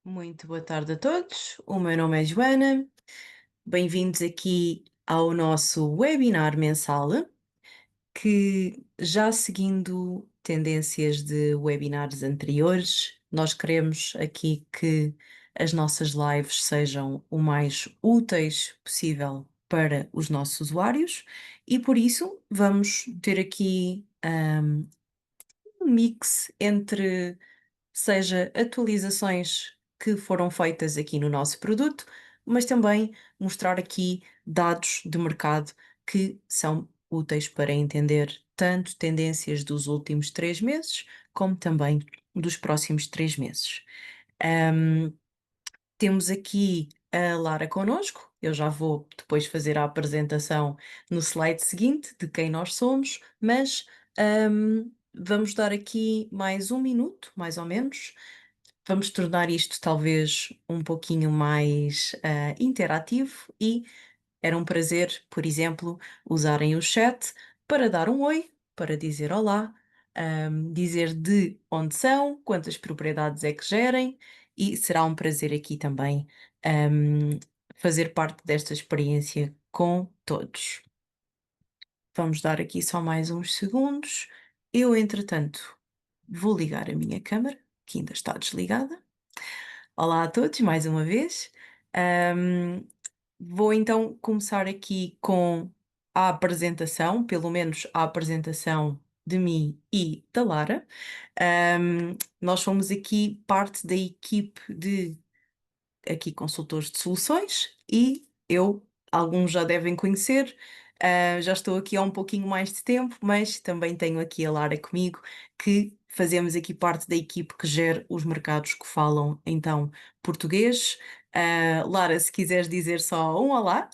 Muito boa tarde a todos. O meu nome é Joana. Bem-vindos aqui ao nosso webinar mensal, que já seguindo tendências de webinars anteriores, nós queremos aqui que as nossas lives sejam o mais úteis possível para os nossos usuários e por isso vamos ter aqui um mix entre seja atualizações que foram feitas aqui no nosso produto, mas também mostrar aqui dados de mercado que são úteis para entender tanto tendências dos últimos 3 meses, como também dos próximos 3 meses. Ahm, Temos aqui a Lara connosco. Eu já vou depois fazer a apresentação no slide seguinte de quem nós somos, mas vamos dar aqui mais um minuto, mais ou menos. Vamos tornar isto talvez um pouquinho mais interativo e era um prazer, por exemplo, usarem o chat para dar um oi, para dizer olá, dizer de onde são, quantas propriedades é que gerem, e será um prazer aqui também, ahm, fazer parte desta experiência com todos. Vamos dar aqui só mais uns segundos. Eu, entretanto, vou ligar a minha câmera, que ainda está desligada. Olá a todos, mais uma vez. Ahm, Vou então começar aqui com a apresentação, pelo menos a apresentação de mim e da Lara. Nós somos aqui parte da equipe de aqui consultores de soluções e eu, alguns já devem conhecer, já estou aqui há um pouquinho mais de tempo, mas também tenho aqui a Lara comigo, que fazemos aqui parte da equipe que gera os mercados que falam então português. Lara, se quiseres dizer só um olá.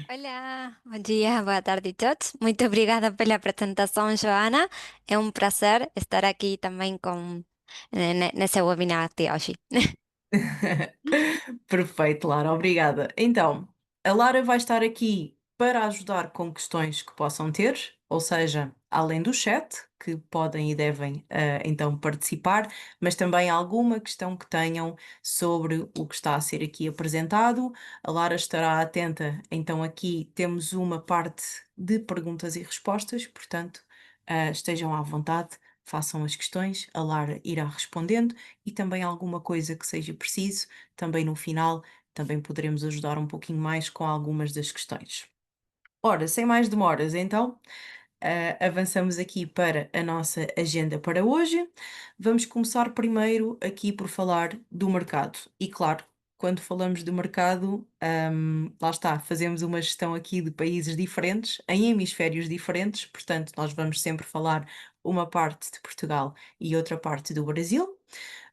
Olá, bom dia, boa tarde a todos. Muito obrigada pela apresentação, Joana. É um prazer estar aqui também nesse webinar de hoje. Perfeito, Lara, obrigada. Então, a Lara vai estar aqui para ajudar com questões que possam ter, ou seja, além do chat, que podem e devem então participar, mas também alguma questão que tenham sobre o que está a ser aqui apresentado. A Lara estará atenta, então aqui temos uma parte de perguntas e respostas, portanto, estejam à vontade. Façam as questões, a Lara irá respondendo e também alguma coisa que seja preciso também no final, também poderemos ajudar um pouquinho mais com algumas das questões. Ora, sem mais demoras, então, avançamos aqui para a nossa agenda para hoje. Vamos começar primeiro aqui por falar do mercado. E claro, quando falamos de mercado, lá está, fazemos uma gestão aqui de países diferentes, em hemisférios diferentes, portanto, nós vamos sempre falar uma parte de Portugal e outra parte do Brasil.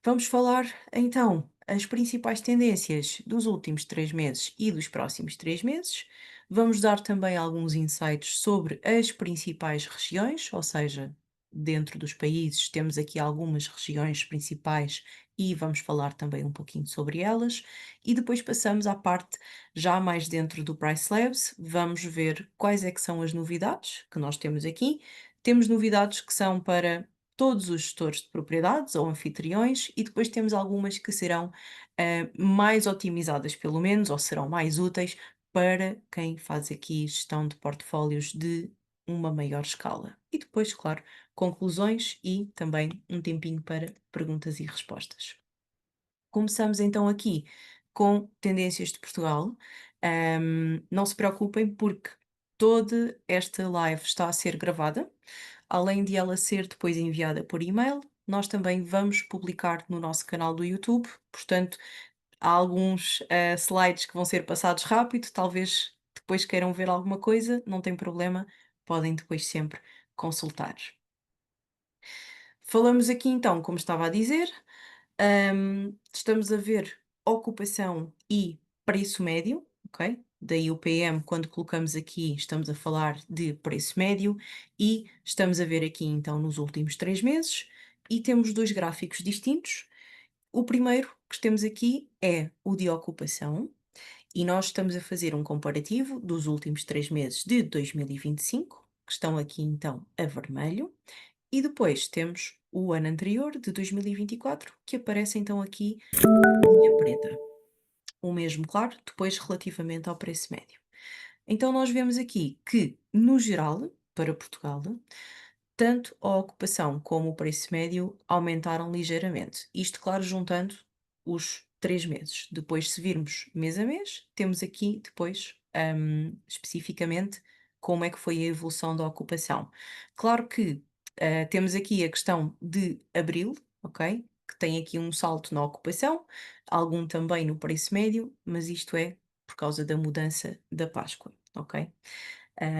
Vamos falar então as principais tendências dos últimos 3 meses e dos próximos 3 meses. Vamos dar também alguns insights sobre as principais regiões, ou seja, dentro dos países temos aqui algumas regiões principais e vamos falar também um pouquinho sobre elas. E depois passamos à parte já mais dentro do Price Labs, vamos ver quais é que são as novidades que nós temos aqui. Temos novidades que são para todos os gestores de propriedades ou anfitriões, e depois temos algumas que serão mais otimizadas, pelo menos, ou serão mais úteis para quem faz aqui gestão de portfólios de uma maior escala. E depois, claro, conclusões e também um tempinho para perguntas e respostas. Começamos então aqui com tendências de Portugal. Não se preocupem, porque toda esta live está a ser gravada. Além de ela ser depois enviada por e-mail, nós também vamos publicar no nosso canal do YouTube. Portanto, há alguns slides que vão ser passados rápido. Talvez depois queiram ver alguma coisa, não tem problema, podem depois sempre consultar. Falamos aqui então, como estava a dizer, estamos a ver ocupação e preço médio, ok? Daí o PM, quando colocamos aqui, estamos a falar de preço médio e estamos a ver aqui então nos últimos 3 meses e temos dois gráficos distintos. O primeiro que temos aqui é o de ocupação e nós estamos a fazer um comparativo dos últimos 3 meses de 2025, que estão aqui então a vermelho, e depois temos o ano anterior, de 2024, que aparece então aqui 40. O mesmo, claro, depois relativamente ao preço médio. Então, nós vemos aqui que, no geral, para Portugal, tanto a ocupação como o preço médio aumentaram ligeiramente. Isto, claro, juntando os 3 meses. Depois, se virmos mês a mês, temos aqui depois, especificamente, como é que foi a evolução da ocupação. Claro que temos aqui a questão de abril, ok? Que tem aqui um salto na ocupação, algum também no preço médio, mas isto é por causa da mudança da Páscoa, ok?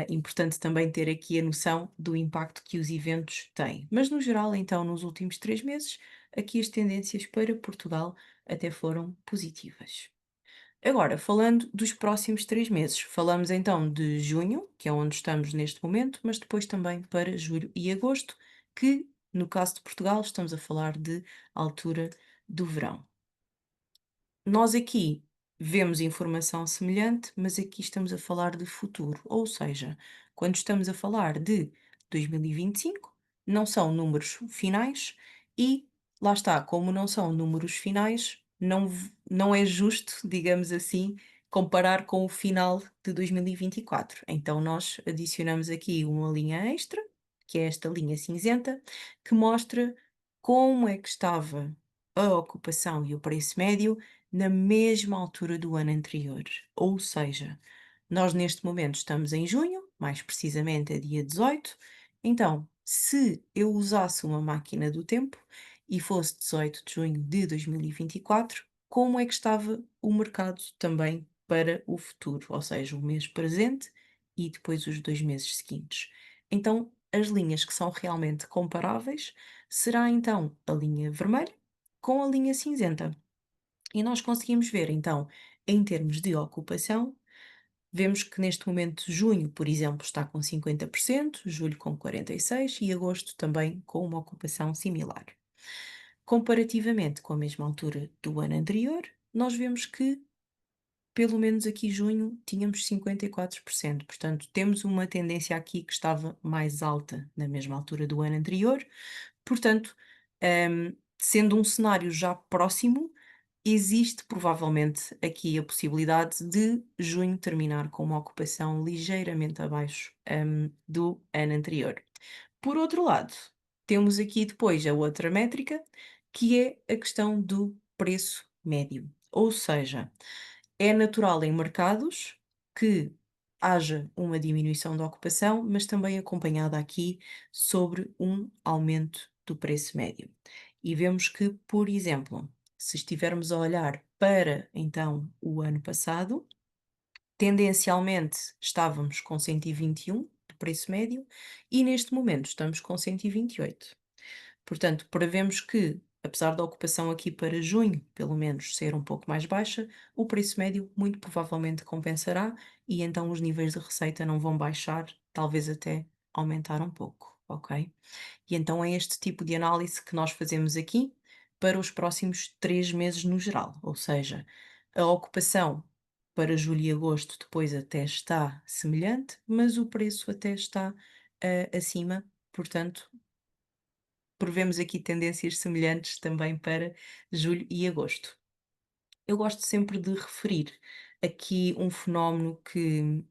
Importante também ter aqui a noção do impacto que os eventos têm. Mas, no geral, então, nos últimos 3 meses, aqui as tendências para Portugal até foram positivas. Agora, falando dos próximos 3 meses, falamos então de junho, que é onde estamos neste momento, mas depois também para julho e agosto, que no caso de Portugal estamos a falar de altura do verão. Nós aqui vemos informação semelhante, mas aqui estamos a falar de futuro, ou seja, quando estamos a falar de 2025, não são números finais e lá está, como não são números finais, não é justo, digamos assim, comparar com o final de 2024. Então nós adicionamos aqui uma linha extra, que é esta linha cinzenta, que mostra como é que estava a ocupação e o preço médio na mesma altura do ano anterior. Ou seja, nós neste momento estamos em junho, mais precisamente é dia 18. Então, se eu usasse uma máquina do tempo e fosse 18 de junho de 2024, como é que estava o mercado também para o futuro, ou seja, o mês presente e depois os 2 meses seguintes? Então, as linhas que são realmente comparáveis será então a linha vermelha com a linha cinzenta. E nós conseguimos ver, então, em termos de ocupação, vemos que neste momento junho, por exemplo, está com 50%, julho com 46% e agosto também com uma ocupação similar. Comparativamente com a mesma altura do ano anterior, nós vemos que, pelo menos aqui junho, tínhamos 54%. Portanto, temos uma tendência aqui que estava mais alta na mesma altura do ano anterior. Portanto, sendo um cenário já próximo, existe provavelmente aqui a possibilidade de junho terminar com uma ocupação ligeiramente abaixo, do ano anterior. Por outro lado, temos aqui depois a outra métrica, que é a questão do preço médio. Ou seja, é natural em mercados que haja uma diminuição da ocupação, mas também acompanhada aqui sobre um aumento do preço médio. E vemos que, por exemplo, se estivermos a olhar para então o ano passado, tendencialmente estávamos com 121 de preço médio e neste momento estamos com 128. Portanto, prevemos que, apesar da ocupação aqui para junho, pelo menos, ser um pouco mais baixa, o preço médio muito provavelmente compensará e então os níveis de receita não vão baixar, talvez até aumentar um pouco, ok? E então é este tipo de análise que nós fazemos aqui para os próximos 3 meses no geral, ou seja, a ocupação para julho e agosto depois até está semelhante, mas o preço até está acima, portanto, prevemos aqui tendências semelhantes também para julho e agosto. Eu gosto sempre de referir aqui um fenómeno que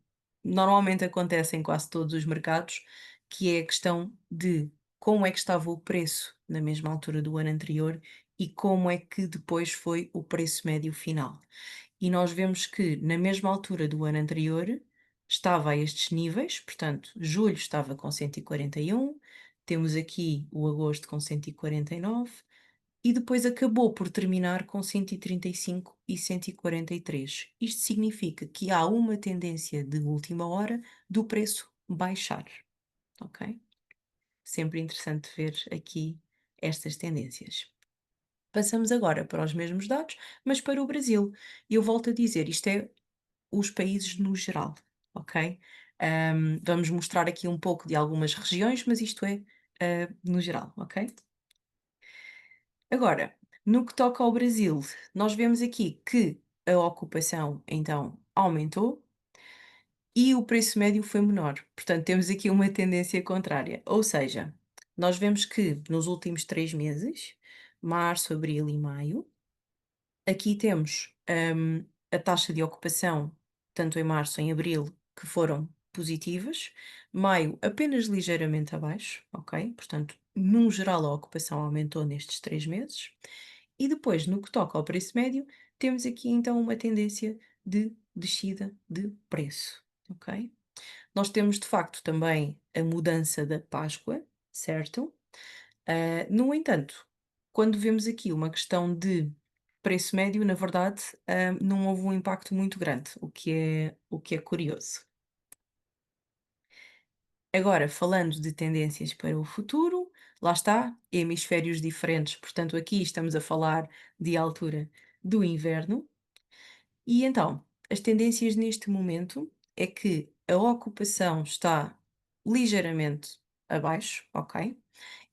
normalmente acontece em quase todos os mercados, que é a questão de como é que estava o preço na mesma altura do ano anterior e como é que depois foi o preço médio final. E nós vemos que na mesma altura do ano anterior estava a estes níveis, portanto, julho estava com 141, temos aqui o agosto com 149 e depois acabou por terminar com 135 e 143. Isto significa que há uma tendência de última hora do preço baixar, ok? Sempre interessante ver aqui estas tendências. Passamos agora para os mesmos dados, mas para o Brasil. E eu volto a dizer, isto é os países no geral, ok? Vamos mostrar aqui um pouco de algumas regiões, mas isto é, no geral, ok? Agora, no que toca ao Brasil, nós vemos aqui que a ocupação então aumentou e o preço médio foi menor. Portanto, temos aqui uma tendência contrária. Ou seja, nós vemos que nos últimos 3 meses, março, abril e maio, Aqui temos, a taxa de ocupação, tanto em março, em abril, que foram positivas, maio apenas ligeiramente abaixo, ok? Portanto, num geral, a ocupação aumentou nestes 3 meses. E depois, no que toca ao preço médio, temos aqui então uma tendência de descida de preço, ok? Nós temos de facto também a mudança da Páscoa, certo? No entanto, quando vemos aqui uma questão de preço médio, na verdade, não houve um impacto muito grande, o que é curioso. Agora, falando de tendências para o futuro, lá está, hemisférios diferentes, portanto, aqui estamos a falar de altura do inverno. E então, as tendências neste momento é que a ocupação está ligeiramente abaixo, ok?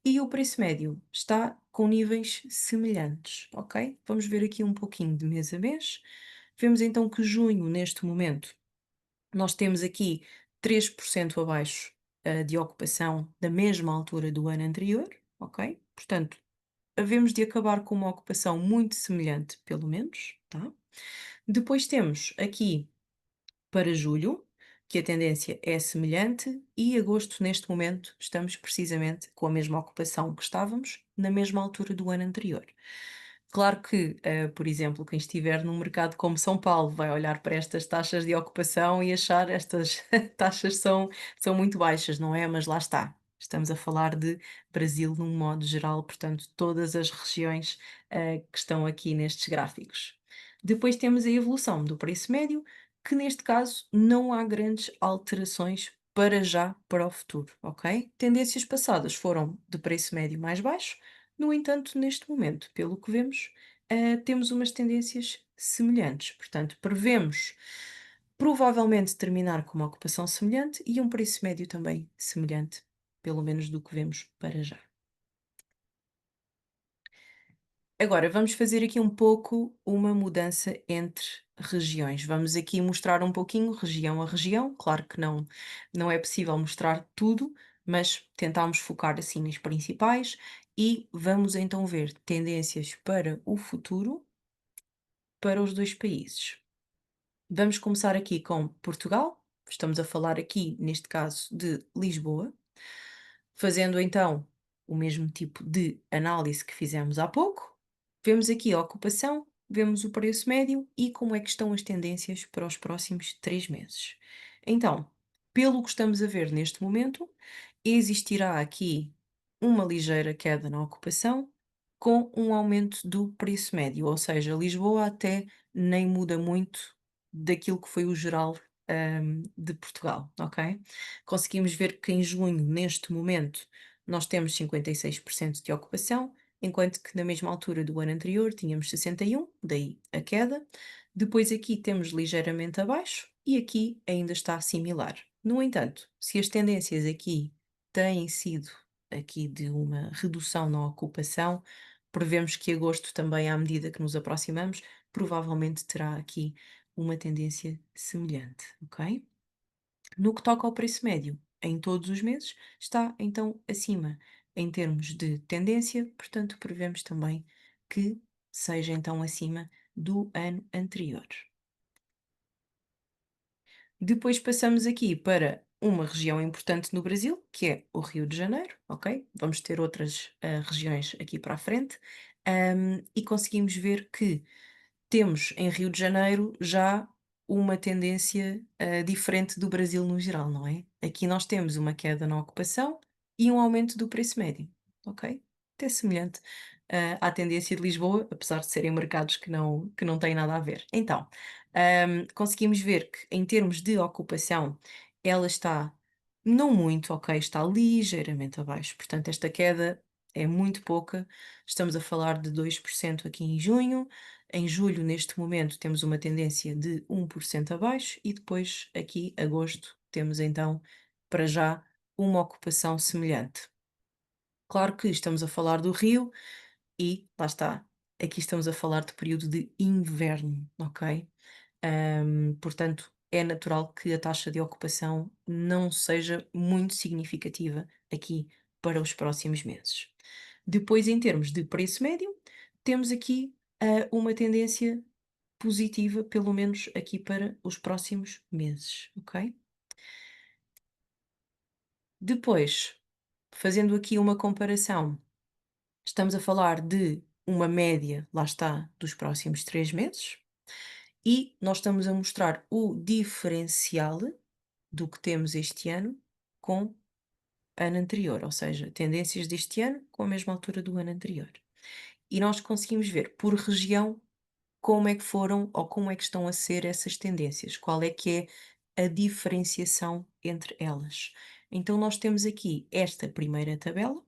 E o preço médio está com níveis semelhantes, ok? Vamos ver aqui um pouquinho de mês a mês. Vemos então que junho, neste momento, nós temos aqui 3% abaixo, de ocupação da mesma altura do ano anterior, ok? Portanto, havemos de acabar com uma ocupação muito semelhante, pelo menos, tá? Depois temos aqui para julho, que a tendência é semelhante, e agosto, neste momento, estamos precisamente com a mesma ocupação que estávamos na mesma altura do ano anterior. Claro que, por exemplo, quem estiver num mercado como São Paulo vai olhar para estas taxas de ocupação e achar estas taxas são muito baixas, não é? Mas lá está. Estamos a falar de Brasil num modo geral, portanto, todas as regiões, que estão aqui nestes gráficos. Depois temos a evolução do preço médio, que neste caso não há grandes alterações para já para o futuro, ok? Tendências passadas foram de preço médio mais baixo, no entanto, neste momento, pelo que vemos, temos umas tendências semelhantes. Portanto, prevemos provavelmente terminar com uma ocupação semelhante e um preço médio também semelhante, pelo menos do que vemos para já. Agora, vamos fazer aqui um pouco uma mudança entre regiões. Vamos aqui mostrar um pouquinho, região a região. Claro que não é possível mostrar tudo, mas tentámos focar assim nas principais e vamos então ver tendências para o futuro para os dois países. Vamos começar aqui com Portugal. Estamos a falar aqui, neste caso, de Lisboa. Fazendo então o mesmo tipo de análise que fizemos há pouco, vemos aqui a ocupação, vemos o preço médio e como é que estão as tendências para os próximos 3 meses. Então, pelo que estamos a ver neste momento, existirá aqui uma ligeira queda na ocupação com um aumento do preço médio, ou seja, Lisboa até nem muda muito daquilo que foi o geral, de Portugal, ok? Conseguimos ver que em junho, neste momento, nós temos 56% de ocupação, enquanto que na mesma altura do ano anterior tínhamos 61%, daí a queda. Depois aqui temos ligeiramente abaixo e aqui ainda está similar. No entanto, se as tendências aqui têm sido aqui de uma redução na ocupação, prevemos que agosto também, à medida que nos aproximamos, provavelmente terá aqui uma tendência semelhante, ok? No que toca ao preço médio, em todos os meses, está então acima em termos de tendência, portanto, prevemos também que seja então acima do ano anterior. Depois passamos aqui para uma região importante no Brasil, que é o Rio de Janeiro, ok? Vamos ter outras regiões aqui para a frente, e conseguimos ver que temos em Rio de Janeiro já uma tendência, diferente do Brasil no geral, não é? Aqui nós temos uma queda na ocupação e um aumento do preço médio, ok? Até semelhante, à tendência de Lisboa, apesar de serem mercados que não têm nada a ver. Então, conseguimos ver que em termos de ocupação, ela está não muito, ok, está ligeiramente abaixo, portanto esta queda é muito pouca, estamos a falar de 2% aqui em junho, em julho, neste momento, temos uma tendência de 1% abaixo e depois, aqui, agosto, temos então, para já, uma ocupação semelhante. Claro que estamos a falar do Rio e, lá está, aqui estamos a falar de período de inverno, ok? Portanto, é natural que a taxa de ocupação não seja muito significativa aqui para os próximos meses. Depois, em termos de preço médio, temos aqui uma tendência positiva, pelo menos aqui para os próximos meses, ok? Depois, fazendo aqui uma comparação, estamos a falar de uma média, lá está, dos próximos 3 meses, e nós estamos a mostrar o diferencial do que temos este ano com ano anterior, ou seja, tendências deste ano com a mesma altura do ano anterior. E nós conseguimos ver por região como é que foram ou como é que estão a ser essas tendências, qual é que é a diferenciação entre elas. Então, nós temos aqui esta primeira tabela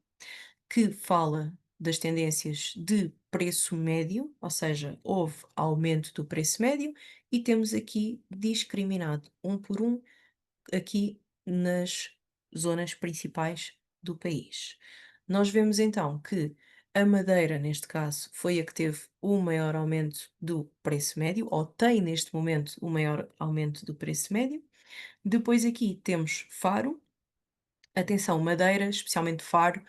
que fala das tendências de preço médio, ou seja, houve aumento do preço médio, e temos aqui discriminado um por um aqui nas zonas principais do país. Nós vemos então que a Madeira, neste caso, foi a que teve o maior aumento do preço médio, ou tem neste momento o maior aumento do preço médio. Depois aqui temos Faro. Atenção, Madeira, especialmente Faro,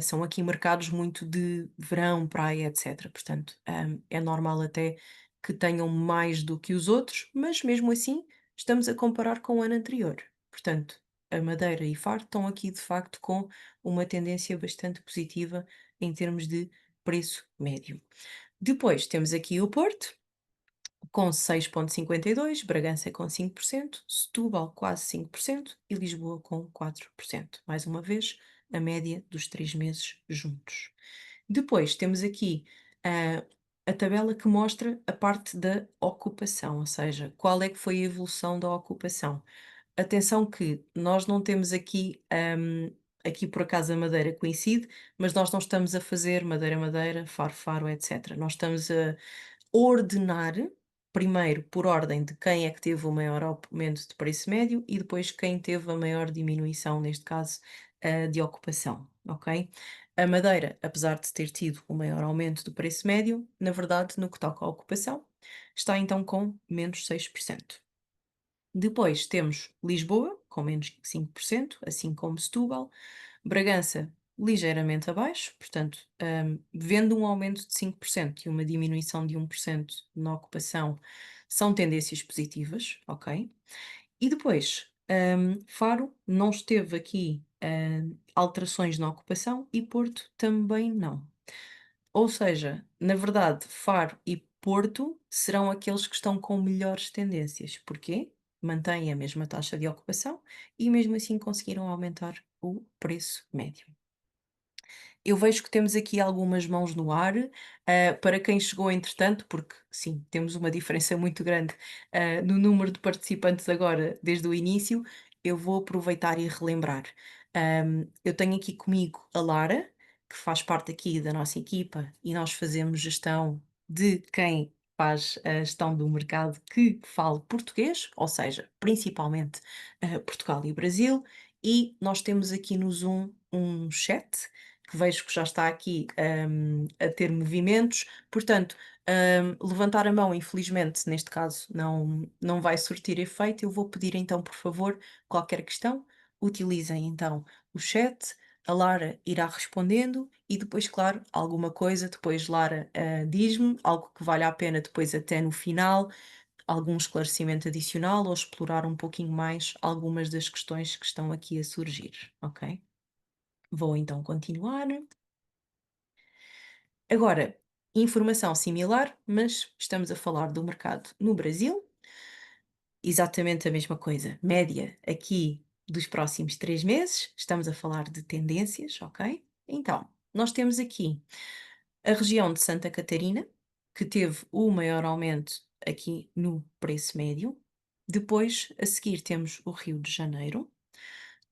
são aqui mercados muito de verão, praia, etc. Portanto, é normal até que tenham mais do que os outros, mas mesmo assim estamos a comparar com o ano anterior. Portanto, a Madeira e Faro estão aqui de facto com uma tendência bastante positiva em termos de preço médio. Depois temos aqui o Porto, com 6,52%, Bragança com 5%, Setúbal quase 5% e Lisboa com 4%. Mais uma vez, a média dos 3 meses juntos. Depois temos aqui ah, a tabela que mostra a parte da ocupação, ou seja, qual é que foi a evolução da ocupação. Atenção que nós não temos aqui, aqui por acaso a Madeira coincide, mas nós não estamos a fazer Madeira-Madeira, Faro-Faro, etc. Nós estamos a ordenar, primeiro por ordem de quem é que teve o maior aumento de preço médio e depois quem teve a maior diminuição, neste caso, de ocupação, ok? A Madeira, apesar de ter tido o maior aumento do preço médio, na verdade, no que toca à ocupação, está então com menos 6%. Depois temos Lisboa, com menos 5%, assim como Setúbal, Bragança ligeiramente abaixo, portanto, vendo um aumento de 5% e uma diminuição de 1% na ocupação, são tendências positivas, ok? E depois, Faro não esteve aqui, alterações na ocupação e Porto também não. Ou seja, na verdade, Faro e Porto serão aqueles que estão com melhores tendências. Porquê? Mantêm a mesma taxa de ocupação e mesmo assim conseguiram aumentar o preço médio. Eu vejo que temos aqui algumas mãos no ar, para quem chegou entretanto, porque sim, temos uma diferença muito grande, no número de participantes agora desde o início, eu vou aproveitar e relembrar. Eu tenho aqui comigo a Lara, que faz parte aqui da nossa equipa e nós fazemos gestão de quem faz a gestão do mercado que fale português, ou seja, principalmente, Portugal e Brasil, e nós temos aqui no Zoom um chat que vejo que já está aqui, a ter movimentos. Portanto, levantar a mão, infelizmente, neste caso, não vai surtir efeito. Eu vou pedir então, por favor, qualquer questão, utilizem então o chat, a Lara irá respondendo e depois, claro, alguma coisa, depois Lara, diz-me, algo que valha a pena depois até no final, algum esclarecimento adicional ou explorar um pouquinho mais algumas das questões que estão aqui a surgir, ok? Vou então continuar. Agora, informação similar, mas estamos a falar do mercado no Brasil, exatamente a mesma coisa. Média aqui dos próximos 3 meses, estamos a falar de tendências, ok? Então, nós temos aqui a região de Santa Catarina, que teve o maior aumento aqui no preço médio. Depois, a seguir, temos o Rio de Janeiro,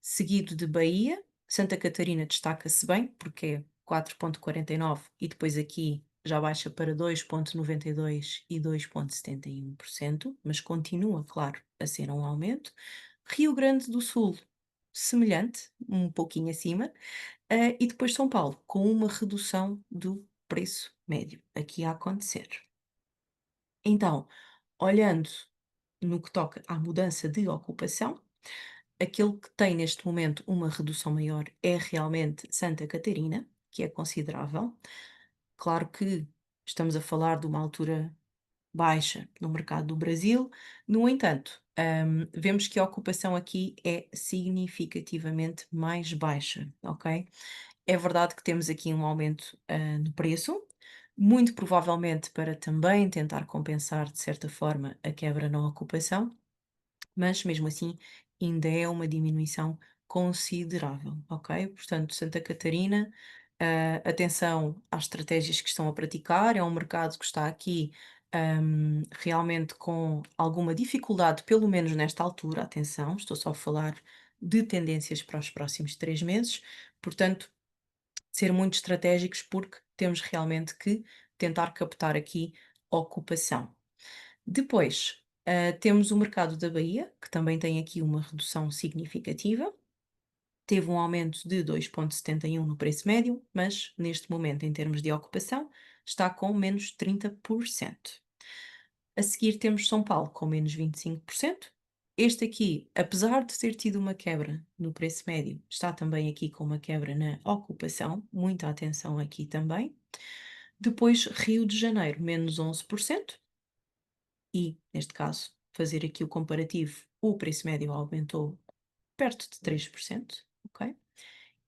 seguido de Bahia. Santa Catarina destaca-se bem, porque é 4,49 e depois aqui já baixa para 2,92 e 2,71%, mas continua, claro, a ser um aumento. Rio Grande do Sul, semelhante, um pouquinho acima, e depois São Paulo, com uma redução do preço médio aqui a acontecer. Então, olhando no que toca à mudança de ocupação, aquele que tem neste momento uma redução maior é realmente Santa Catarina, que é considerável. Claro que estamos a falar de uma altura baixa no mercado do Brasil. No entanto, vemos que a ocupação aqui é significativamente mais baixa, ok? É verdade que temos aqui um aumento, no preço, muito provavelmente para também tentar compensar, de certa forma, a quebra na ocupação, mas mesmo assim ainda é uma diminuição considerável, ok? Portanto, Santa Catarina, atenção às estratégias que estão a praticar, é um mercado que está aqui realmente com alguma dificuldade, pelo menos nesta altura, atenção, estou só a falar de tendências para os próximos 3 meses, portanto, ser muito estratégicos porque temos realmente que tentar captar aqui ocupação. Depois, temos o mercado da Bahia, que também tem aqui uma redução significativa. Teve um aumento de 2,71 no preço médio, mas neste momento, em termos de ocupação, está com menos 30%. A seguir temos São Paulo com menos 25%. Este aqui, apesar de ter tido uma quebra no preço médio, está também aqui com uma quebra na ocupação. Muita atenção aqui também. Depois, Rio de Janeiro, menos 11%. E, neste caso, fazer aqui o comparativo, o preço médio aumentou perto de 3%, ok?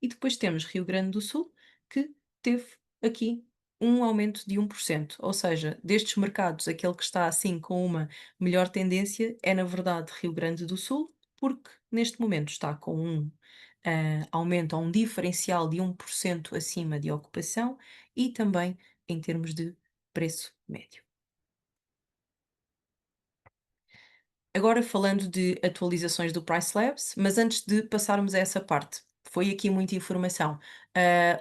E depois temos Rio Grande do Sul, que teve aqui um aumento de 1%, ou seja, destes mercados, aquele que está assim com uma melhor tendência é, na verdade, Rio Grande do Sul, porque neste momento está com um aumento, ou um diferencial de 1% acima de ocupação e também em termos de preço médio. Agora falando de atualizações do Price Labs, mas antes de passarmos a essa parte, foi aqui muita informação.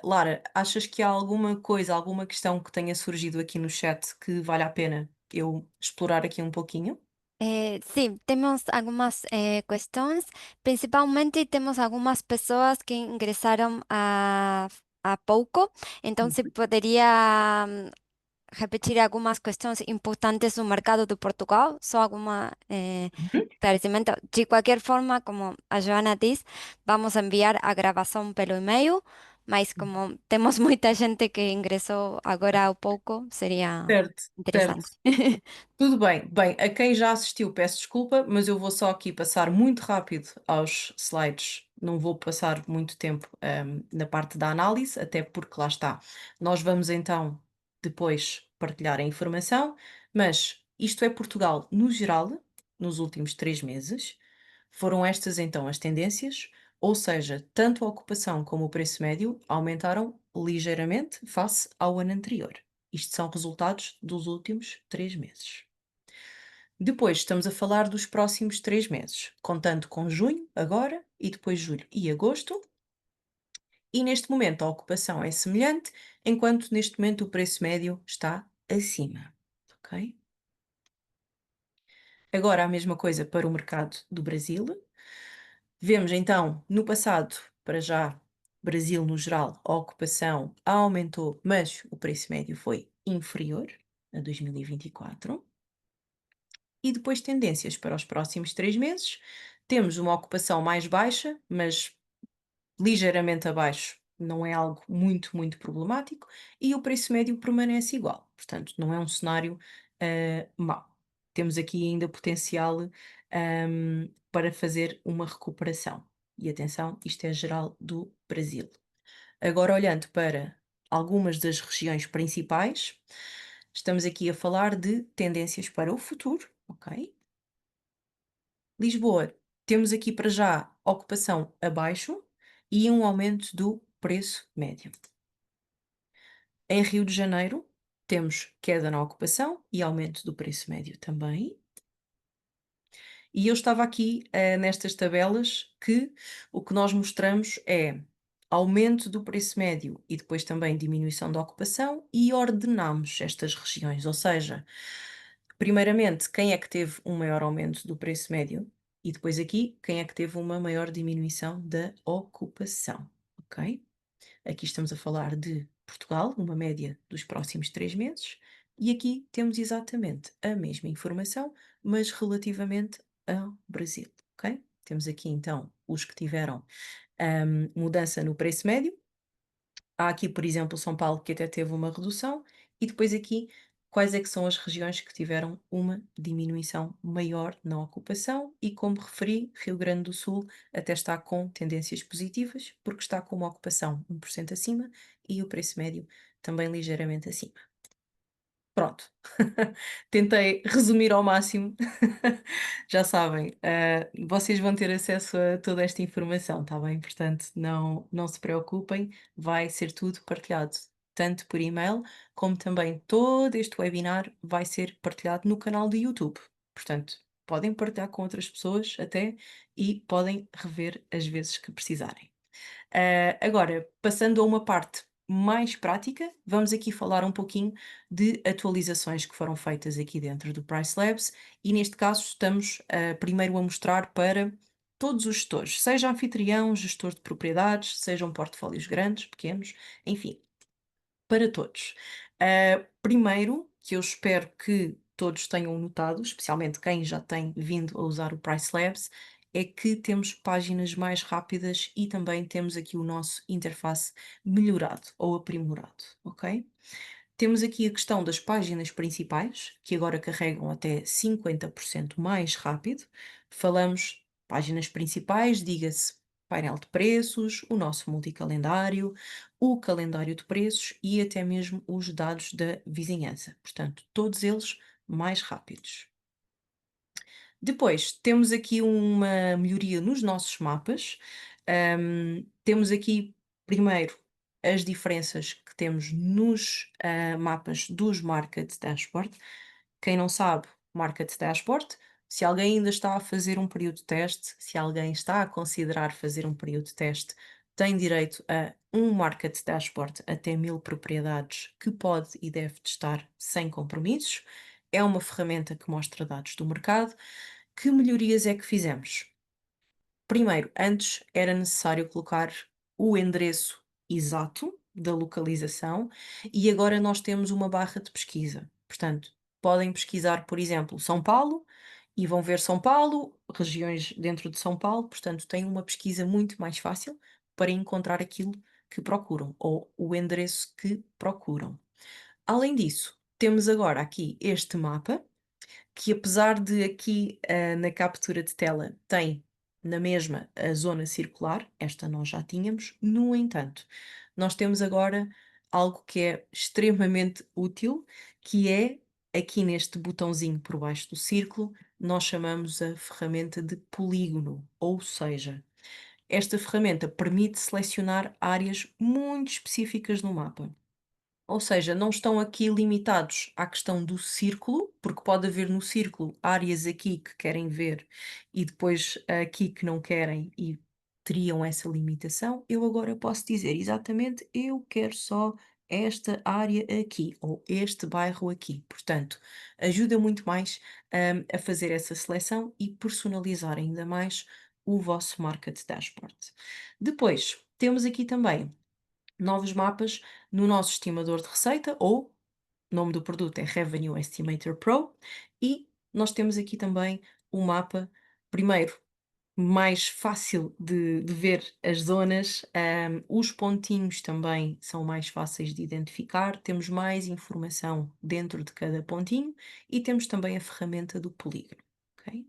Lara, achas que há alguma coisa, alguma questão que tenha surgido aqui no chat que vale a pena eu explorar aqui um pouquinho? Sí, tenemos algunas cuestiones. Principalmente tenemos algunas personas que ingresaron a poco. Entonces, Uhum. podría repetir algumas questões importantes do mercado de Portugal, só alguma Uhum. esclarecimento. De qualquer forma, como a Joana diz, vamos enviar a gravação pelo e-mail, mas como temos muita gente que ingressou agora há pouco, seria Certo, certo. interessante. Tudo bem. Bem, a quem já assistiu, peço desculpa, mas eu vou só aqui passar muito rápido aos slides. Não vou passar muito tempo, na parte da análise, até porque lá está. Nós vamos então depois partilhar a informação, mas isto é Portugal no geral, nos últimos 3 meses. Foram estas então as tendências, ou seja, tanto a ocupação como o preço médio aumentaram ligeiramente face ao ano anterior. Isto são resultados dos últimos 3 meses. Depois estamos a falar dos próximos 3 meses, contando com junho, agora, e depois julho e agosto. E neste momento a ocupação é semelhante, enquanto neste momento o preço médio está acima. Ok? Agora a mesma coisa para o mercado do Brasil. Vemos então, no passado, para já, Brasil no geral, a ocupação aumentou, mas o preço médio foi inferior a 2024. E depois tendências para os próximos 3 meses. Temos uma ocupação mais baixa, mas ligeiramente abaixo, não é algo muito, muito problemático, e o preço médio permanece igual. Portanto, não é um cenário mau. Temos aqui ainda potencial para fazer uma recuperação. E atenção, isto é geral do Brasil. Agora, olhando para algumas das regiões principais, estamos aqui a falar de tendências para o futuro, ok? Lisboa, temos aqui para já ocupação abaixo e um aumento do preço médio. Em Rio de Janeiro, temos queda na ocupação e aumento do preço médio também. E eu estava aqui, nestas tabelas que o que nós mostramos é aumento do preço médio e depois também diminuição da ocupação e ordenamos estas regiões, ou seja, primeiramente, quem é que teve um maior aumento do preço médio e depois aqui, quem é que teve uma maior diminuição da ocupação, ok? Aqui estamos a falar de Portugal, numa média dos próximos 3 meses, e aqui temos exatamente a mesma informação, mas relativamente ao Brasil, ok? Temos aqui então os que tiveram mudança no preço médio. Há aqui, por exemplo, São Paulo, que até teve uma redução, e depois aqui quais é que são as regiões que tiveram uma diminuição maior na ocupação e, como referi, Rio Grande do Sul até está com tendências positivas, porque está com uma ocupação 1% acima e o preço médio também ligeiramente acima. Pronto, tentei resumir ao máximo. Já sabem, vocês vão ter acesso a toda esta informação, tá bem? Portanto, não se preocupem, vai ser tudo partilhado, tanto por e-mail, como também todo este webinar vai ser partilhado no canal do YouTube. Portanto, podem partilhar com outras pessoas até e podem rever as vezes que precisarem. Agora, passando a uma parte mais prática, vamos aqui falar um pouquinho de atualizações que foram feitas aqui dentro do Price Labs e neste caso estamos primeiro a mostrar para todos os gestores, seja anfitrião, gestor de propriedades, sejam portfólios grandes, pequenos, enfim, para todos. Primeiro, que eu espero que todos tenham notado, especialmente quem já tem vindo a usar o Price Labs, é que temos páginas mais rápidas e também temos aqui o nosso interface melhorado ou aprimorado, ok? Temos aqui a questão das páginas principais, que agora carregam até 50% mais rápido. Falamos páginas principais, diga-se painel de preços, o nosso multicalendário, o calendário de preços e até mesmo os dados da vizinhança. Portanto, todos eles mais rápidos. Depois, temos aqui uma melhoria nos nossos mapas. Temos aqui, primeiro, as diferenças que temos nos mapas dos Market Dashboard. Quem não sabe, Market Dashboard, se alguém ainda está a fazer um período de teste, se alguém está a considerar fazer um período de teste, tem direito a um Market Dashboard até 1000 propriedades que pode e deve testar sem compromissos. É uma ferramenta que mostra dados do mercado. Que melhorias é que fizemos? Primeiro, antes era necessário colocar o endereço exato da localização e agora nós temos uma barra de pesquisa. Portanto, podem pesquisar, por exemplo, São Paulo e vão ver São Paulo, regiões dentro de São Paulo, portanto, têm uma pesquisa muito mais fácil para encontrar aquilo que procuram ou o endereço que procuram. Além disso, temos agora aqui este mapa que apesar de aqui, na captura de tela tem na mesma a zona circular, esta nós já tínhamos, no entanto, nós temos agora algo que é extremamente útil, que é aqui neste botãozinho por baixo do círculo, nós chamamos a ferramenta de polígono, ou seja, esta ferramenta permite selecionar áreas muito específicas no mapa. Ou seja, não estão aqui limitados à questão do círculo, porque pode haver no círculo áreas aqui que querem ver e depois aqui que não querem e teriam essa limitação. Eu agora posso dizer exatamente, eu quero só esta área aqui ou este bairro aqui. Portanto, ajuda muito mais a fazer essa seleção e personalizar ainda mais o vosso Market Dashboard. Depois, temos aqui também novos mapas no nosso estimador de receita, ou o nome do produto é Revenue Estimator Pro, e nós temos aqui também o mapa, primeiro, mais fácil de ver as zonas, os pontinhos também são mais fáceis de identificar, temos mais informação dentro de cada pontinho e temos também a ferramenta do polígono. Ok?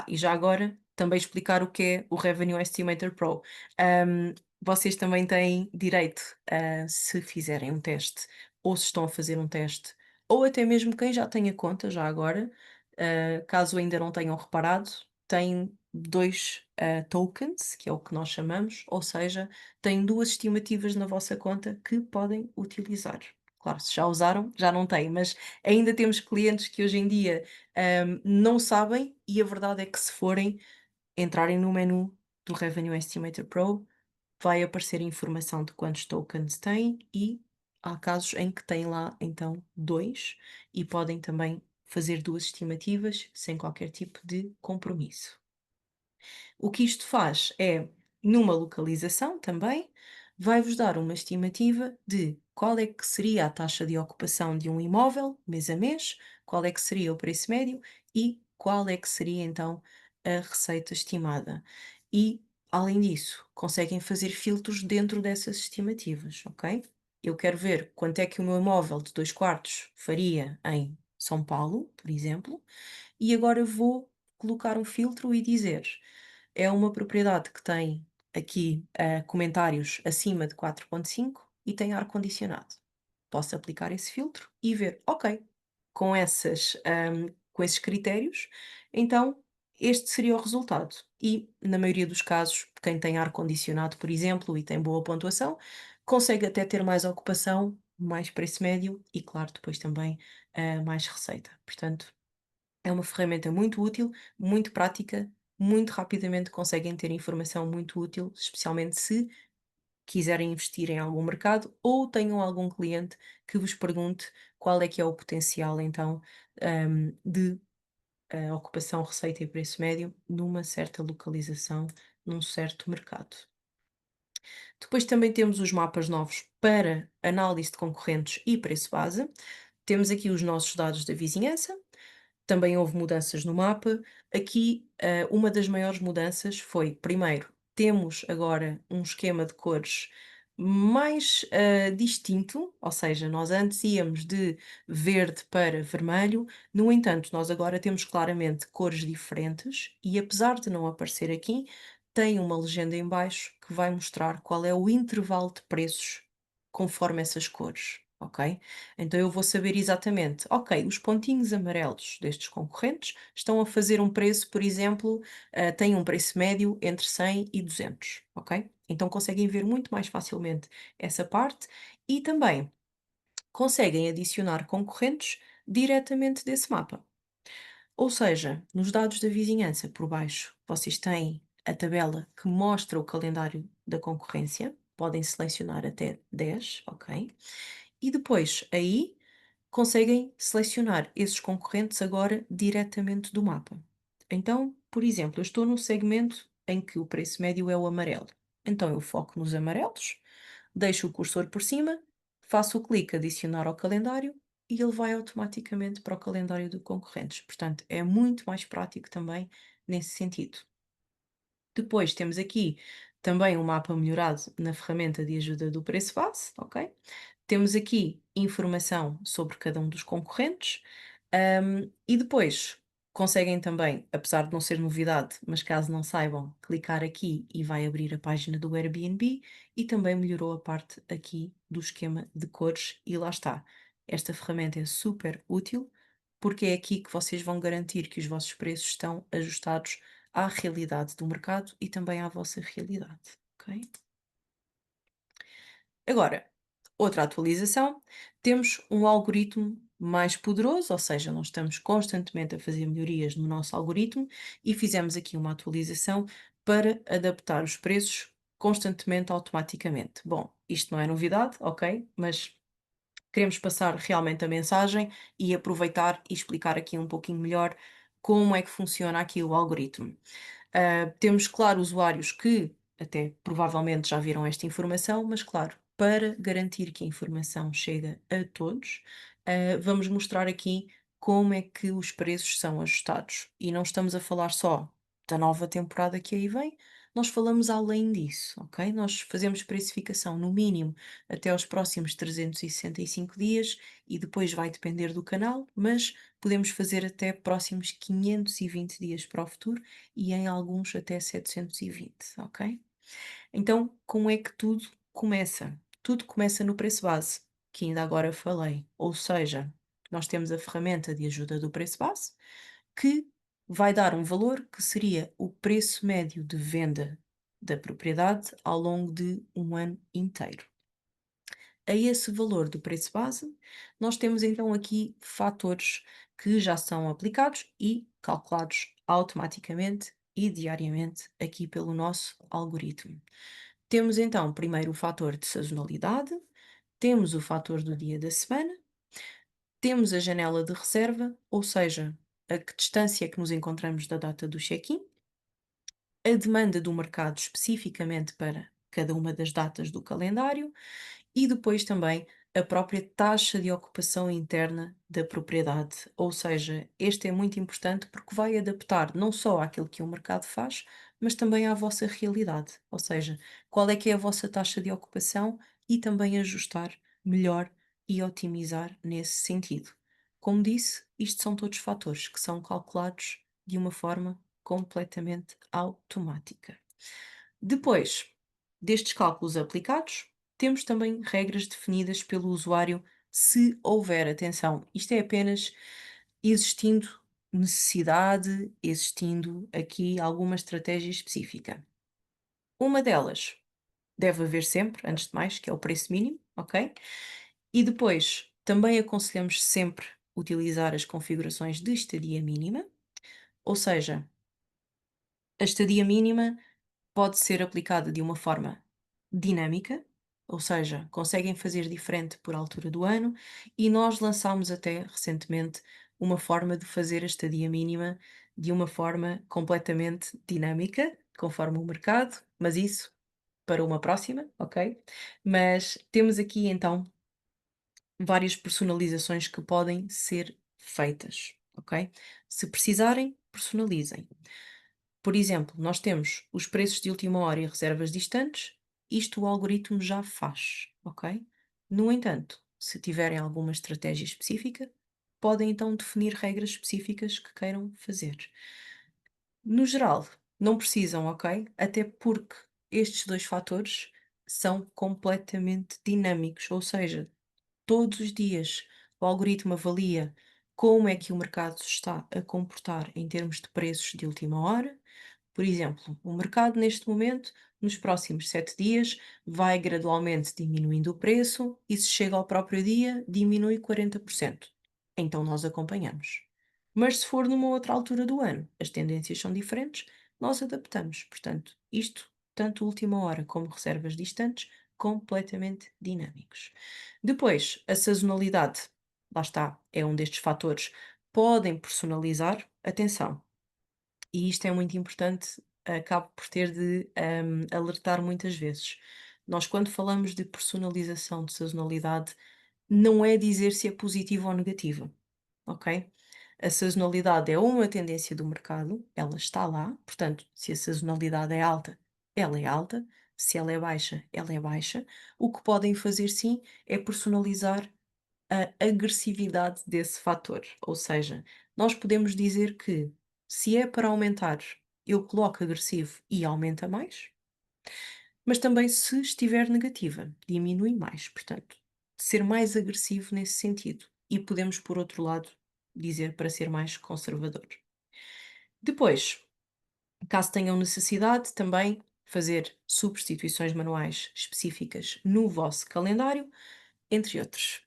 E já agora também explicar o que é o Revenue Estimator Pro. Ahm, Vocês também têm direito a, se fizerem um teste, ou se estão a fazer um teste, ou até mesmo quem já tenha conta, já agora, caso ainda não tenham reparado, têm dois tokens, que é o que nós chamamos, ou seja, têm duas estimativas na vossa conta que podem utilizar. Claro, se já usaram, já não têm, mas ainda temos clientes que hoje em dia não sabem, e a verdade é que se forem entrarem no menu do Revenue Estimator Pro, vai aparecer a informação de quantos tokens têm e há casos em que têm lá então dois e podem também fazer duas estimativas sem qualquer tipo de compromisso. O que isto faz é, numa localização também, vai-vos dar uma estimativa de qual é que seria a taxa de ocupação de um imóvel, mês a mês, qual é que seria o preço médio e qual é que seria então a receita estimada. E, além disso, conseguem fazer filtros dentro dessas estimativas, ok? eu quero ver quanto é que o meu imóvel de 2 quartos faria em São Paulo, por exemplo, e agora vou colocar um filtro e dizer: é uma propriedade que tem aqui, comentários acima de 4,5 e tem ar-condicionado. Posso aplicar esse filtro e ver, ok, com esses critérios, então este seria o resultado. E, na maioria dos casos, quem tem ar-condicionado, por exemplo, e tem boa pontuação, consegue até ter mais ocupação, mais preço médio e, claro, depois também mais receita. Portanto, é uma ferramenta muito útil, muito prática, muito rapidamente conseguem ter informação muito útil, especialmente se quiserem investir em algum mercado ou tenham algum cliente que vos pergunte qual é que é o potencial então de ocupação, receita e preço médio numa certa localização, num certo mercado. Depois também temos os mapas novos para análise de concorrentes e preço base. Temos aqui os nossos dados da vizinhança, também houve mudanças no mapa. Aqui, uma das maiores mudanças foi, primeiro, temos agora um esquema de cores mais distinto, ou seja, nós antes íamos de verde para vermelho, no entanto, nós agora temos claramente cores diferentes e, apesar de não aparecer aqui, tem uma legenda em baixo que vai mostrar qual é o intervalo de preços conforme essas cores, ok? Então eu vou saber exatamente, ok, os pontinhos amarelos destes concorrentes estão a fazer um preço, por exemplo, têm um preço médio entre 100 e 200, ok? Então conseguem ver muito mais facilmente essa parte e também conseguem adicionar concorrentes diretamente desse mapa. Ou seja, nos dados da vizinhança por baixo, vocês têm a tabela que mostra o calendário da concorrência, podem selecionar até 10, ok? E depois aí conseguem selecionar esses concorrentes agora diretamente do mapa. Então, por exemplo, eu estou num segmento em que o preço médio é o amarelo. Então eu foco nos amarelos, deixo o cursor por cima, faço o clique adicionar ao calendário e ele vai automaticamente para o calendário de concorrentes. Portanto, é muito mais prático também nesse sentido. Depois temos aqui também um mapa melhorado na ferramenta de ajuda do preço base, ok? Temos aqui informação sobre cada um dos concorrentes, e depois conseguem também, apesar de não ser novidade, mas caso não saibam, clicar aqui e vai abrir a página do Airbnb e também melhorou a parte aqui do esquema de cores e lá está. Esta ferramenta é super útil porque é aqui que vocês vão garantir que os vossos preços estão ajustados à realidade do mercado e também à vossa realidade, ok? Agora, outra atualização, temos um algoritmo mais poderoso, ou seja, nós estamos constantemente a fazer melhorias no nosso algoritmo e fizemos aqui uma atualização para adaptar os preços constantemente automaticamente. Bom, isto não é novidade, ok? Mas queremos passar realmente a mensagem e aproveitar e explicar aqui um pouquinho melhor como é que funciona aqui o algoritmo. Temos, claro, usuários que até provavelmente já viram esta informação, mas, claro, para garantir que a informação chega a todos, vamos mostrar aqui como é que os preços são ajustados. E não estamos a falar só da nova temporada que aí vem, nós falamos além disso, ok? Nós fazemos precificação no mínimo até aos próximos 365 dias e depois vai depender do canal, mas podemos fazer até próximos 520 dias para o futuro e em alguns até 720, ok? Então, como é que tudo começa? Tudo começa no preço base, que ainda agora falei, ou seja, nós temos a ferramenta de ajuda do preço base, que vai dar um valor que seria o preço médio de venda da propriedade ao longo de um ano inteiro. A esse valor do preço base, nós temos então aqui fatores que já são aplicados e calculados automaticamente e diariamente aqui pelo nosso algoritmo. Temos então primeiro o fator de sazonalidade, temos o fator do dia da semana, temos a janela de reserva, ou seja, a que distância é que nos encontramos da data do check-in, a demanda do mercado especificamente para cada uma das datas do calendário e depois também a própria taxa de ocupação interna da propriedade. Ou seja, este é muito importante porque vai adaptar não só àquilo que o mercado faz, mas também à vossa realidade. Ou seja, qual é que é a vossa taxa de ocupação e também ajustar melhor e otimizar nesse sentido. Como disse, isto são todos fatores que são calculados de uma forma completamente automática. Depois destes cálculos aplicados, temos também regras definidas pelo usuário se houver, atenção, isto é apenas existindo necessidade, existindo aqui alguma estratégia específica. Uma delas deve haver sempre, antes de mais, que é o preço mínimo, ok? E depois também aconselhamos sempre utilizar as configurações de estadia mínima, ou seja, a estadia mínima pode ser aplicada de uma forma dinâmica, ou seja, conseguem fazer diferente por altura do ano, e nós lançámos até recentemente uma forma de fazer a estadia mínima de uma forma completamente dinâmica, conforme o mercado, mas isso para uma próxima, ok? Mas temos aqui então várias personalizações que podem ser feitas, ok? Se precisarem, personalizem. Por exemplo, nós temos os preços de última hora e reservas distantes, isto o algoritmo já faz, ok? No entanto, se tiverem alguma estratégia específica, podem então definir regras específicas que queiram fazer. No geral, não precisam, ok? Até porque estes dois fatores são completamente dinâmicos, ou seja, todos os dias o algoritmo avalia como é que o mercado se está a comportar em termos de preços de última hora. Por exemplo, o mercado neste momento, nos próximos 7 dias, vai gradualmente diminuindo o preço e se chega ao próprio dia, diminui 40%. Então nós acompanhamos. Mas se for numa outra altura do ano, as tendências são diferentes, nós adaptamos. Portanto, isto, tanto última hora como reservas distantes, completamente dinâmicos. Depois, a sazonalidade, lá está, é um destes fatores. Podem personalizar, atenção, e isto é muito importante, acabo por ter de, alertar muitas vezes. Nós, quando falamos de personalização de sazonalidade, não é dizer se é positiva ou negativa, ok? A sazonalidade é uma tendência do mercado, ela está lá, portanto, se a sazonalidade é alta, se ela é baixa, ela é baixa. O que podem fazer sim é personalizar a agressividade desse fator. Ou seja, nós podemos dizer que se é para aumentar, eu coloco agressivo e aumenta mais, mas também se estiver negativa, diminui mais. Portanto, ser mais agressivo nesse sentido. E podemos, por outro lado, dizer para ser mais conservador. Depois, caso tenham necessidade, também fazer substituições manuais específicas no vosso calendário, entre outros.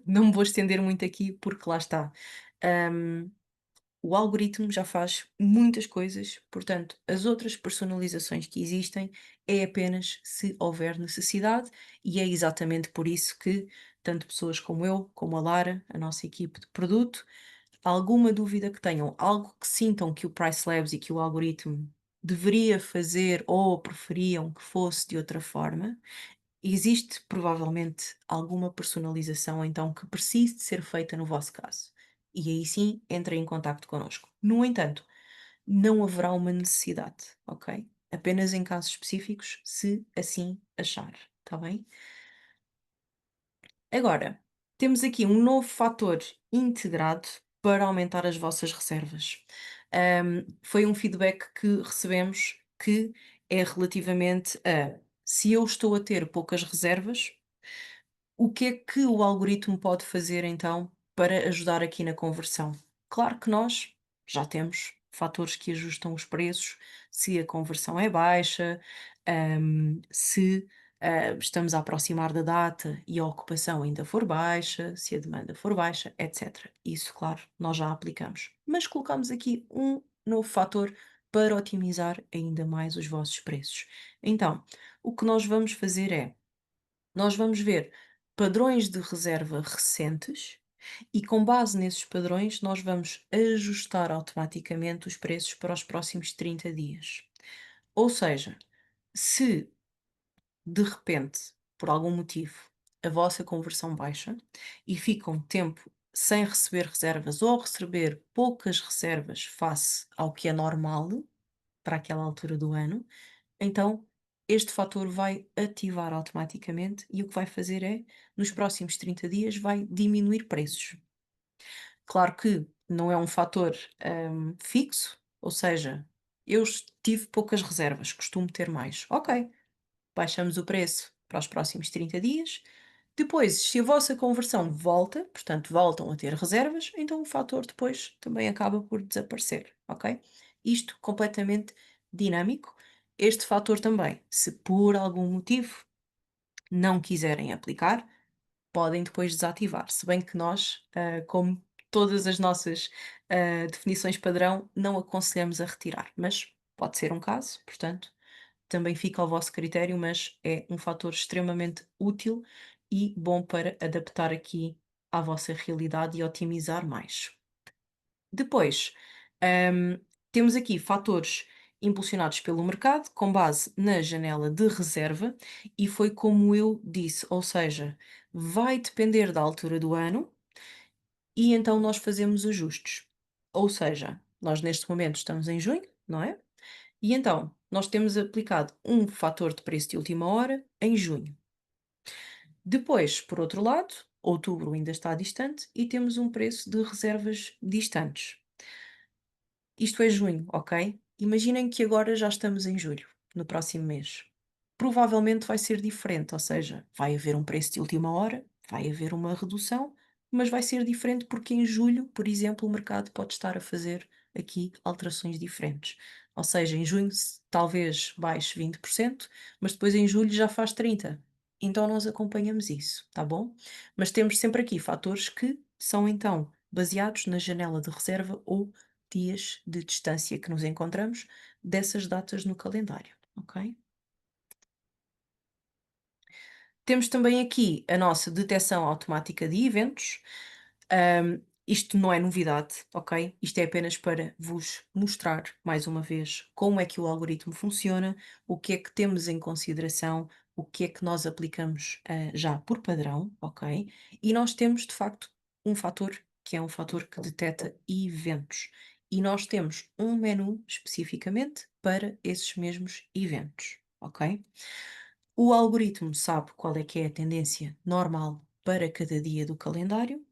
Não me vou estender muito aqui porque lá está. Hum, o algoritmo já faz muitas coisas, portanto, as outras personalizações que existem é apenas se houver necessidade, e é exatamente por isso que tanto pessoas como eu, como a Lara, a nossa equipe de produto, alguma dúvida que tenham, algo que sintam que o Price Labs e que o algoritmo deveria fazer ou preferiam que fosse de outra forma, existe provavelmente alguma personalização então que precise de ser feita no vosso caso. E aí sim, entrem em contacto connosco. No entanto, não haverá uma necessidade, ok? Apenas em casos específicos, se assim achar, está bem? Agora, temos aqui um novo fator integrado para aumentar as vossas reservas. Foi um feedback que recebemos que é relativamente a se eu estou a ter poucas reservas, o que é que o algoritmo pode fazer então para ajudar aqui na conversão? Claro que nós já temos fatores que ajustam os preços, se a conversão é baixa, se estamos a aproximar da data e a ocupação ainda for baixa, se a demanda for baixa, etc. Isso, claro, nós já aplicamos. Mas colocamos aqui um novo fator para otimizar ainda mais os vossos preços. Então, o que nós vamos fazer é nós vamos ver padrões de reserva recentes e, com base nesses padrões, nós vamos ajustar automaticamente os preços para os próximos 30 dias. Ou seja, se de repente, por algum motivo, a vossa conversão baixa e fica um tempo sem receber reservas ou receber poucas reservas face ao que é normal para aquela altura do ano, então este fator vai ativar automaticamente e o que vai fazer é, nos próximos 30 dias, vai diminuir preços. Claro que não é um fator, fixo, ou seja, tive poucas reservas, costumo ter mais. Ok, baixamos o preço para os próximos 30 dias. Depois, se a vossa conversão volta, portanto, voltam a ter reservas, então o fator depois também acaba por desaparecer, ok? Isto completamente dinâmico. Este fator também, se por algum motivo não quiserem aplicar, podem depois desativar. Se bem que nós, como todas as nossas definições padrão, não aconselhamos a retirar, mas pode ser um caso, portanto, também fica ao vosso critério, mas é um fator extremamente útil e bom para adaptar aqui à vossa realidade e otimizar mais. Depois, hum, temos aqui fatores impulsionados pelo mercado com base na janela de reserva e foi como eu disse, ou seja, vai depender da altura do ano e então nós fazemos ajustes. Ou seja, nós neste momento estamos em junho, não é? E então, nós temos aplicado um fator de preço de última hora em junho. Depois, por outro lado, outubro ainda está distante e temos um preço de reservas distantes. Isto é junho, ok? Imaginem que agora já estamos em julho, no próximo mês. Provavelmente vai ser diferente, ou seja, vai haver um preço de última hora, vai haver uma redução, mas vai ser diferente porque em julho, por exemplo, o mercado pode estar a fazer aqui alterações diferentes. Ou seja, em junho talvez baixe 20%, mas depois em julho já faz 30%. Então nós acompanhamos isso, tá bom? Mas temos sempre aqui fatores que são então baseados na janela de reserva ou dias de distância que nos encontramos dessas datas no calendário, ok? Temos também aqui a nossa detecção automática de eventos. Isto não é novidade, ok? Isto é apenas para vos mostrar, mais uma vez, como é que o algoritmo funciona, o que é que temos em consideração, o que é que nós aplicamos já por padrão, ok? E nós temos, de facto, um fator que é um fator que detecta eventos. E nós temos um menu especificamente para esses mesmos eventos, ok? O algoritmo sabe qual é que é a tendência normal para cada dia do calendário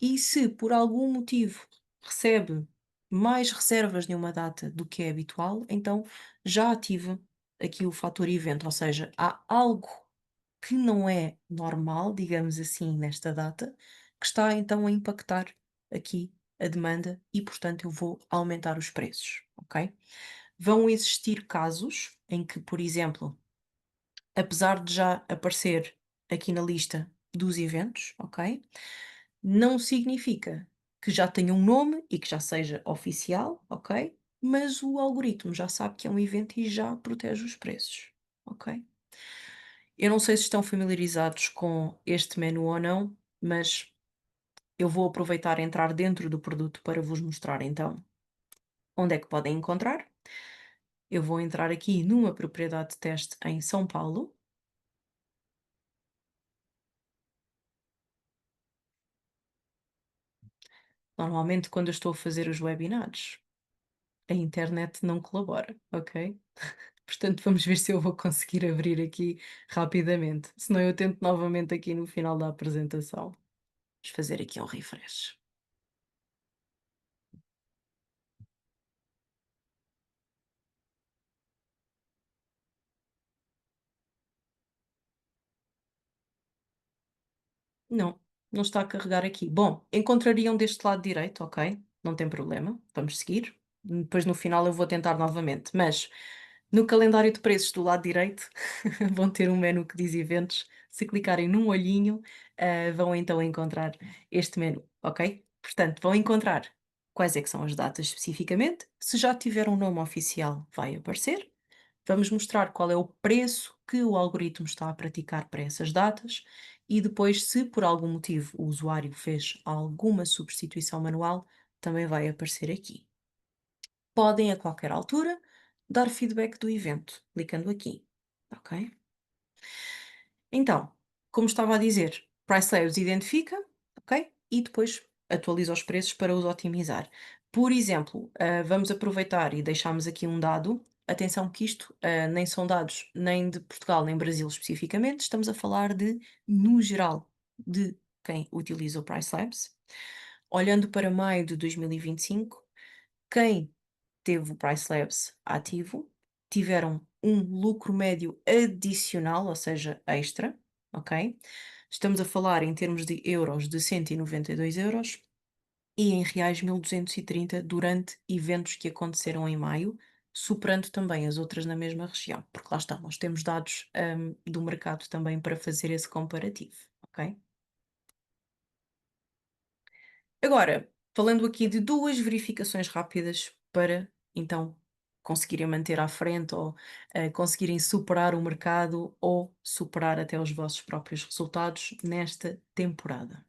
e se por algum motivo recebe mais reservas de uma data do que é habitual, então já ativa aqui o fator evento, ou seja, há algo que não é normal, digamos assim, nesta data, que está então a impactar aqui a demanda e, portanto, eu vou aumentar os preços, ok? Vão existir casos em que, por exemplo, apesar de já aparecer aqui na lista dos eventos, ok? Não significa que já tenha um nome e que já seja oficial, ok? Mas o algoritmo já sabe que é um evento e já protege os preços, ok? Eu não sei se estão familiarizados com este menu ou não, mas eu vou aproveitar e entrar dentro do produto para vos mostrar então onde é que podem encontrar. Eu vou entrar aqui numa propriedade de teste em São Paulo. Normalmente, quando eu estou a fazer os webinars, a internet não colabora, ok? Portanto, vamos ver se eu vou conseguir abrir aqui rapidamente. Senão, eu tento novamente aqui no final da apresentação. Vamos fazer aqui um refresh. Não, não está a carregar aqui. Bom, encontrariam deste lado direito, ok? Não tem problema. Vamos seguir. Depois no final eu vou tentar novamente. Mas no calendário de preços do lado direito vão ter um menu que diz eventos. Se clicarem num olhinho, vão então encontrar este menu, ok? Portanto, vão encontrar quais é que são as datas especificamente. Se já tiver um nome oficial, vai aparecer. Vamos mostrar qual é o preço que o algoritmo está a praticar para essas datas e depois, se por algum motivo o usuário fez alguma substituição manual, também vai aparecer aqui. Podem a qualquer altura dar feedback do evento, clicando aqui, ok? Então, como estava a dizer, Price Labs identifica, ok? E depois atualiza os preços para os otimizar. Por exemplo, vamos aproveitar e deixamos aqui um dado. atenção que isto, nem são dados nem de Portugal nem Brasil especificamente, estamos a falar de, no geral, de quem utiliza o Price Labs. Olhando para maio de 2025, quem teve o Price Labs ativo tiveram um lucro médio adicional, ou seja, extra, ok? Estamos a falar em termos de euros de 192 € e em reais 1.230 durante eventos que aconteceram em maio, superando também as outras na mesma região, porque lá está, nós temos dados do mercado também para fazer esse comparativo, ok? Agora, falando aqui de duas verificações rápidas para então conseguirem manter à frente ou conseguirem superar o mercado ou superar até os vossos próprios resultados nesta temporada.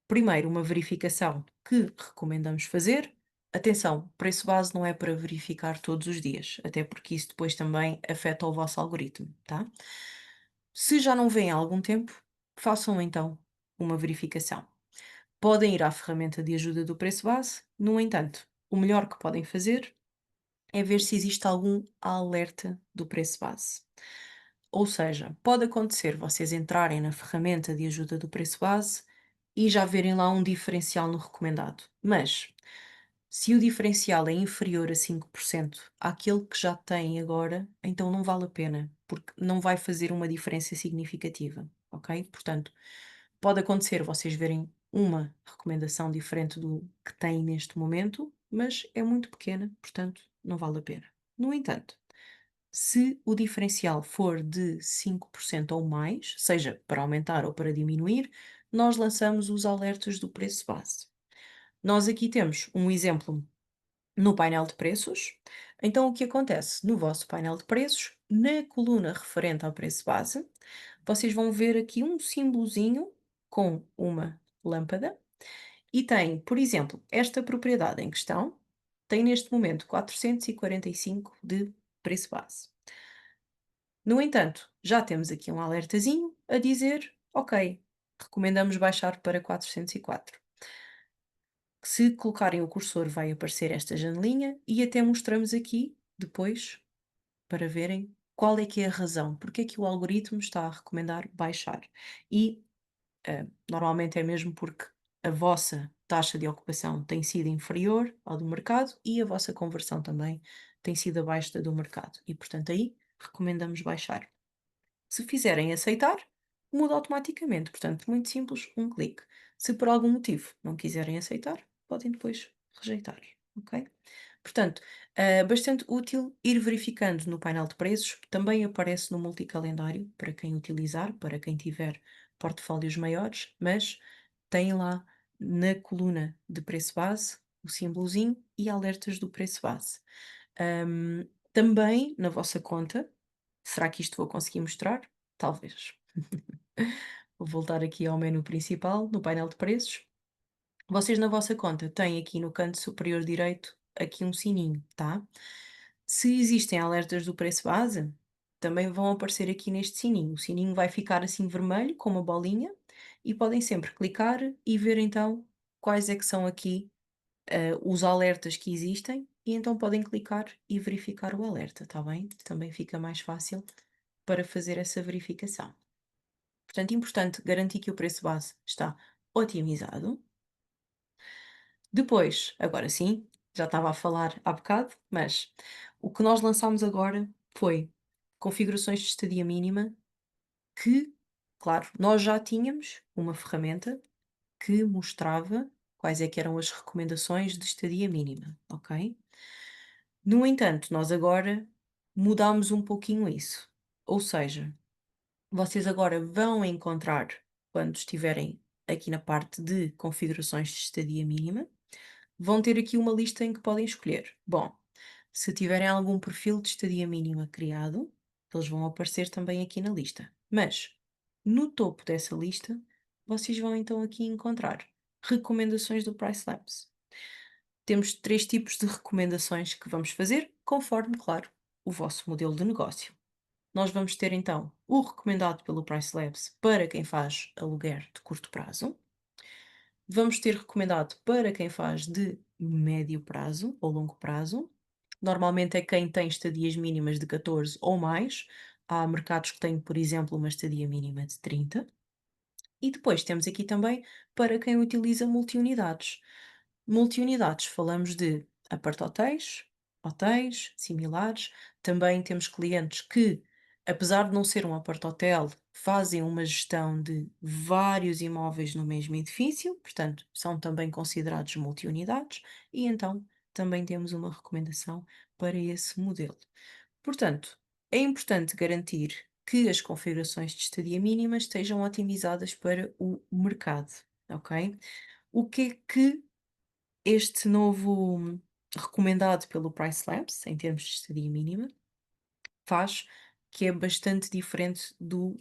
Primeiro, uma verificação que recomendamos fazer. Atenção, preço base não é para verificar todos os dias, até porque isso depois também afeta o vosso algoritmo, tá? Se já não vêem há algum tempo, façam então uma verificação. Podem ir à ferramenta de ajuda do preço base, no entanto, o melhor que podem fazer é ver se existe algum alerta do preço base. Ou seja, pode acontecer vocês entrarem na ferramenta de ajuda do preço base e já verem lá um diferencial no recomendado. Mas se o diferencial é inferior a 5% àquele que já têm agora, então não vale a pena, porque não vai fazer uma diferença significativa, ok? Portanto, pode acontecer vocês verem uma recomendação diferente do que têm neste momento, mas é muito pequena, portanto, não vale a pena. No entanto, se o diferencial for de 5% ou mais, seja para aumentar ou para diminuir, nós lançamos os alertas do preço base. Nós aqui temos um exemplo no painel de preços. Então, o que acontece? No vosso painel de preços, na coluna referente ao preço base, vocês vão ver aqui um símbolozinho com uma lâmpada e tem, por exemplo, esta propriedade em questão, tem neste momento 445 de preço base. No entanto, já temos aqui um alertazinho a dizer, ok, recomendamos baixar para 404. Se colocarem o cursor vai aparecer esta janelinha e até mostramos aqui depois para verem qual é que é a razão, porque é que o algoritmo está a recomendar baixar. E normalmente é mesmo porque a vossa taxa de ocupação tem sido inferior ao do mercado e a vossa conversão também tem sido abaixo da do mercado. E portanto aí recomendamos baixar. Se fizerem aceitar, muda automaticamente. Portanto, muito simples, um clique. Se por algum motivo não quiserem aceitar, podem depois rejeitar, ok? Portanto, bastante útil ir verificando no painel de preços, também aparece no multicalendário para quem utilizar, para quem tiver portfólios maiores, mas tem lá na coluna de preço base o símbolozinho e alertas do preço base. Também na vossa conta, será que isto vou conseguir mostrar? Talvez. Vou voltar aqui ao menu principal, no painel de preços. Vocês na vossa conta têm aqui no canto superior direito aqui um sininho, tá? Se existem alertas do preço base, também vão aparecer aqui neste sininho. O sininho vai ficar assim vermelho, com uma bolinha, e podem sempre clicar e ver então quais é que são aqui os alertas que existem, e então podem clicar e verificar o alerta, tá bem? Também fica mais fácil para fazer essa verificação. Portanto, importante garantir que o preço base está otimizado. Depois, agora sim, já estava a falar há bocado, mas o que nós lançámos agora foi configurações de estadia mínima que, claro, nós já tínhamos uma ferramenta que mostrava quais é que eram as recomendações de estadia mínima, ok? No entanto, nós agora mudámos um pouquinho isso. Ou seja, vocês agora vão encontrar, quando estiverem aqui na parte de configurações de estadia mínima, vão ter aqui uma lista em que podem escolher. Bom, se tiverem algum perfil de estadia mínima criado, eles vão aparecer também aqui na lista. Mas no topo dessa lista, vocês vão então aqui encontrar recomendações do Price Labs. Temos três tipos de recomendações que vamos fazer, conforme, claro, o vosso modelo de negócio. Nós vamos ter então o recomendado pelo Price Labs para quem faz aluguer de curto prazo. Vamos ter recomendado para quem faz de médio prazo ou longo prazo. normalmente é quem tem estadias mínimas de 14 ou mais. Há mercados que têm, por exemplo, uma estadia mínima de 30. E depois temos aqui também para quem utiliza multi-unidades. Multi-unidades, falamos de apart-hotéis, hotéis similares. Também temos clientes que, apesar de não ser um apart-hotel, fazem uma gestão de vários imóveis no mesmo edifício, portanto, são também considerados multi-unidades, e então também temos uma recomendação para esse modelo. Portanto, é importante garantir que as configurações de estadia mínima estejam otimizadas para o mercado, ok? O que é que este novo recomendado pelo Price Labs, em termos de estadia mínima, faz que é bastante diferente do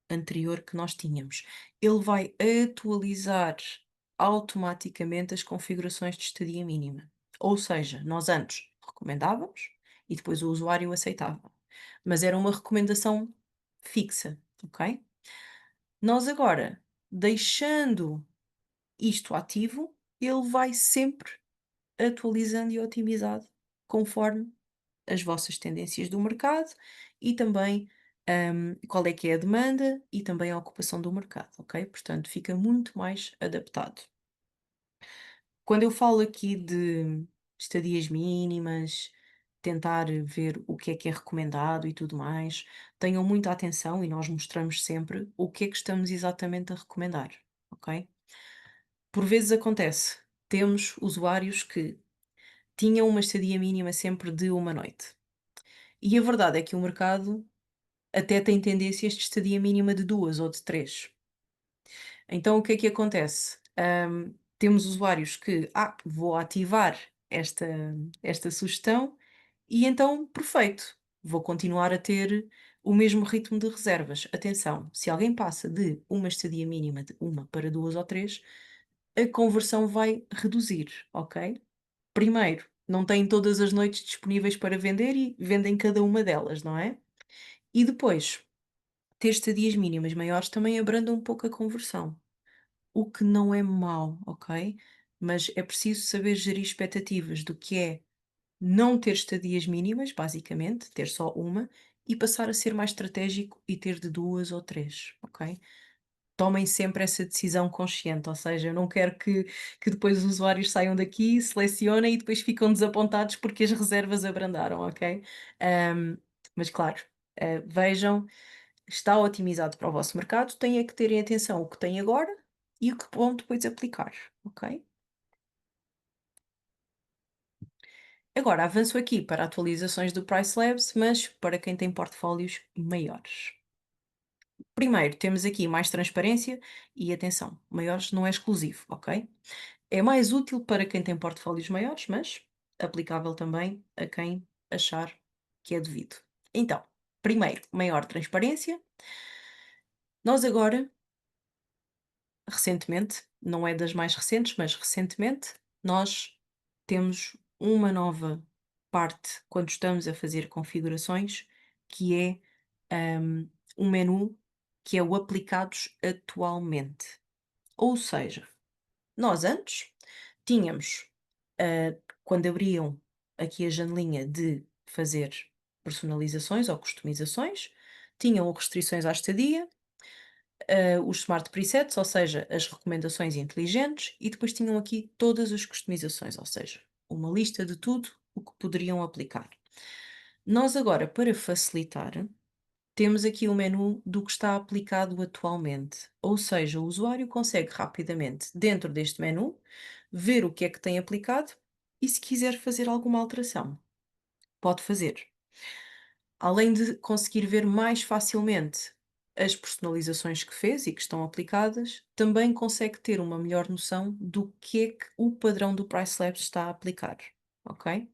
anterior que nós tínhamos. Ele vai atualizar automaticamente as configurações de estadia mínima. Ou seja, nós antes recomendávamos e depois o usuário aceitava, mas era uma recomendação fixa, ok? Nós agora, deixando isto ativo, ele vai sempre atualizando e otimizado conforme as vossas tendências do mercado e também qual é que é a demanda e também a ocupação do mercado, ok? Portanto, fica muito mais adaptado. Quando eu falo aqui de estadias mínimas, tentar ver o que é recomendado e tudo mais, tenham muita atenção e nós mostramos sempre o que é que estamos exatamente a recomendar, ok? Por vezes acontece, temos usuários que tinham uma estadia mínima sempre de uma noite. E a verdade é que o mercado até tem tendências de estadia mínima de 2 ou de 3. Então o que é que acontece? Temos usuários que: vou ativar esta esta sugestão e então perfeito, vou continuar a ter o mesmo ritmo de reservas. Atenção, se alguém passa de uma estadia mínima de 1 para 2 ou 3, a conversão vai reduzir, ok? Primeiro, não têm todas as noites disponíveis para vender e vendem cada uma delas, não é? E depois, ter estadias mínimas maiores também abranda um pouco a conversão, o que não é mau, ok? Mas é preciso saber gerir expectativas do que é não ter estadias mínimas, basicamente, ter só uma, e passar a ser mais estratégico e ter de 2 ou 3, ok? Tomem sempre essa decisão consciente, ou seja, eu não quero que depois os usuários saiam daqui, selecionem e depois ficam desapontados porque as reservas abrandaram, ok? Ahm, mas claro, vejam, está otimizado para o vosso mercado, têm é que terem atenção o que têm agora e o que vão depois aplicar, ok? Agora avanço aqui para atualizações do Price Labs, mas para quem tem portfólios maiores. Primeiro, temos aqui mais transparência e atenção, maiores não é exclusivo, ok? É mais útil para quem tem portfólios maiores, mas aplicável também a quem achar que é devido. Então, primeiro, maior transparência. Nós agora, recentemente, não é das mais recentes, mas recentemente, nós temos uma nova parte quando estamos a fazer configurações, que é um menu que é o aplicados atualmente. Ou seja, nós antes tínhamos, quando abriam aqui a janelinha de fazer personalizações ou customizações, tinham restrições à estadia, os smart presets, ou seja, as recomendações inteligentes, e depois tinham aqui todas as customizações, ou seja, uma lista de tudo o que poderiam aplicar. Nós agora, para facilitar, temos aqui o menu do que está aplicado atualmente, ou seja, o usuário consegue rapidamente, dentro deste menu, ver o que é que tem aplicado e, se quiser fazer alguma alteração, pode fazer. Além de conseguir ver mais facilmente as personalizações que fez e que estão aplicadas, também consegue ter uma melhor noção do que é que o padrão do Price Labs está a aplicar, ok?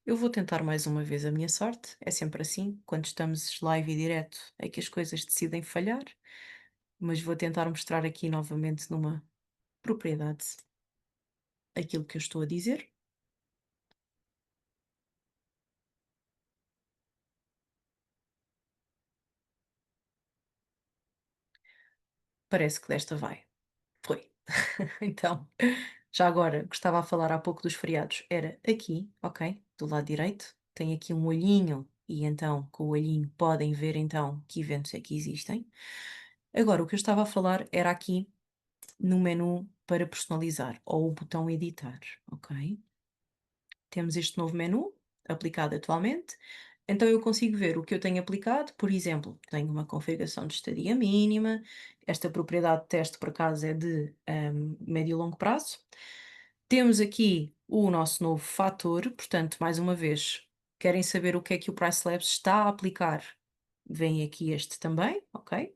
Eu vou tentar mais uma vez a minha sorte, é sempre assim, quando estamos live e direto é que as coisas decidem falhar, mas vou tentar mostrar aqui novamente numa propriedade aquilo que eu estou a dizer. Parece que desta vai. Foi. Então, já agora, gostava a falar há pouco dos feriados, era aqui, ok? Do lado direito. tem aqui um olhinho e então com o olhinho podem ver então que eventos é que existem. Agora, o que eu estava a falar era aqui no menu para personalizar ou o botão editar, ok? Temos este novo menu aplicado atualmente, então eu consigo ver o que eu tenho aplicado, por exemplo, tenho uma configuração de estadia mínima, esta propriedade de teste por acaso é de médio e longo prazo. Temos aqui o nosso novo fator, portanto, mais uma vez, querem saber o que é que o Price Labs está a aplicar? Vem aqui este também, ok?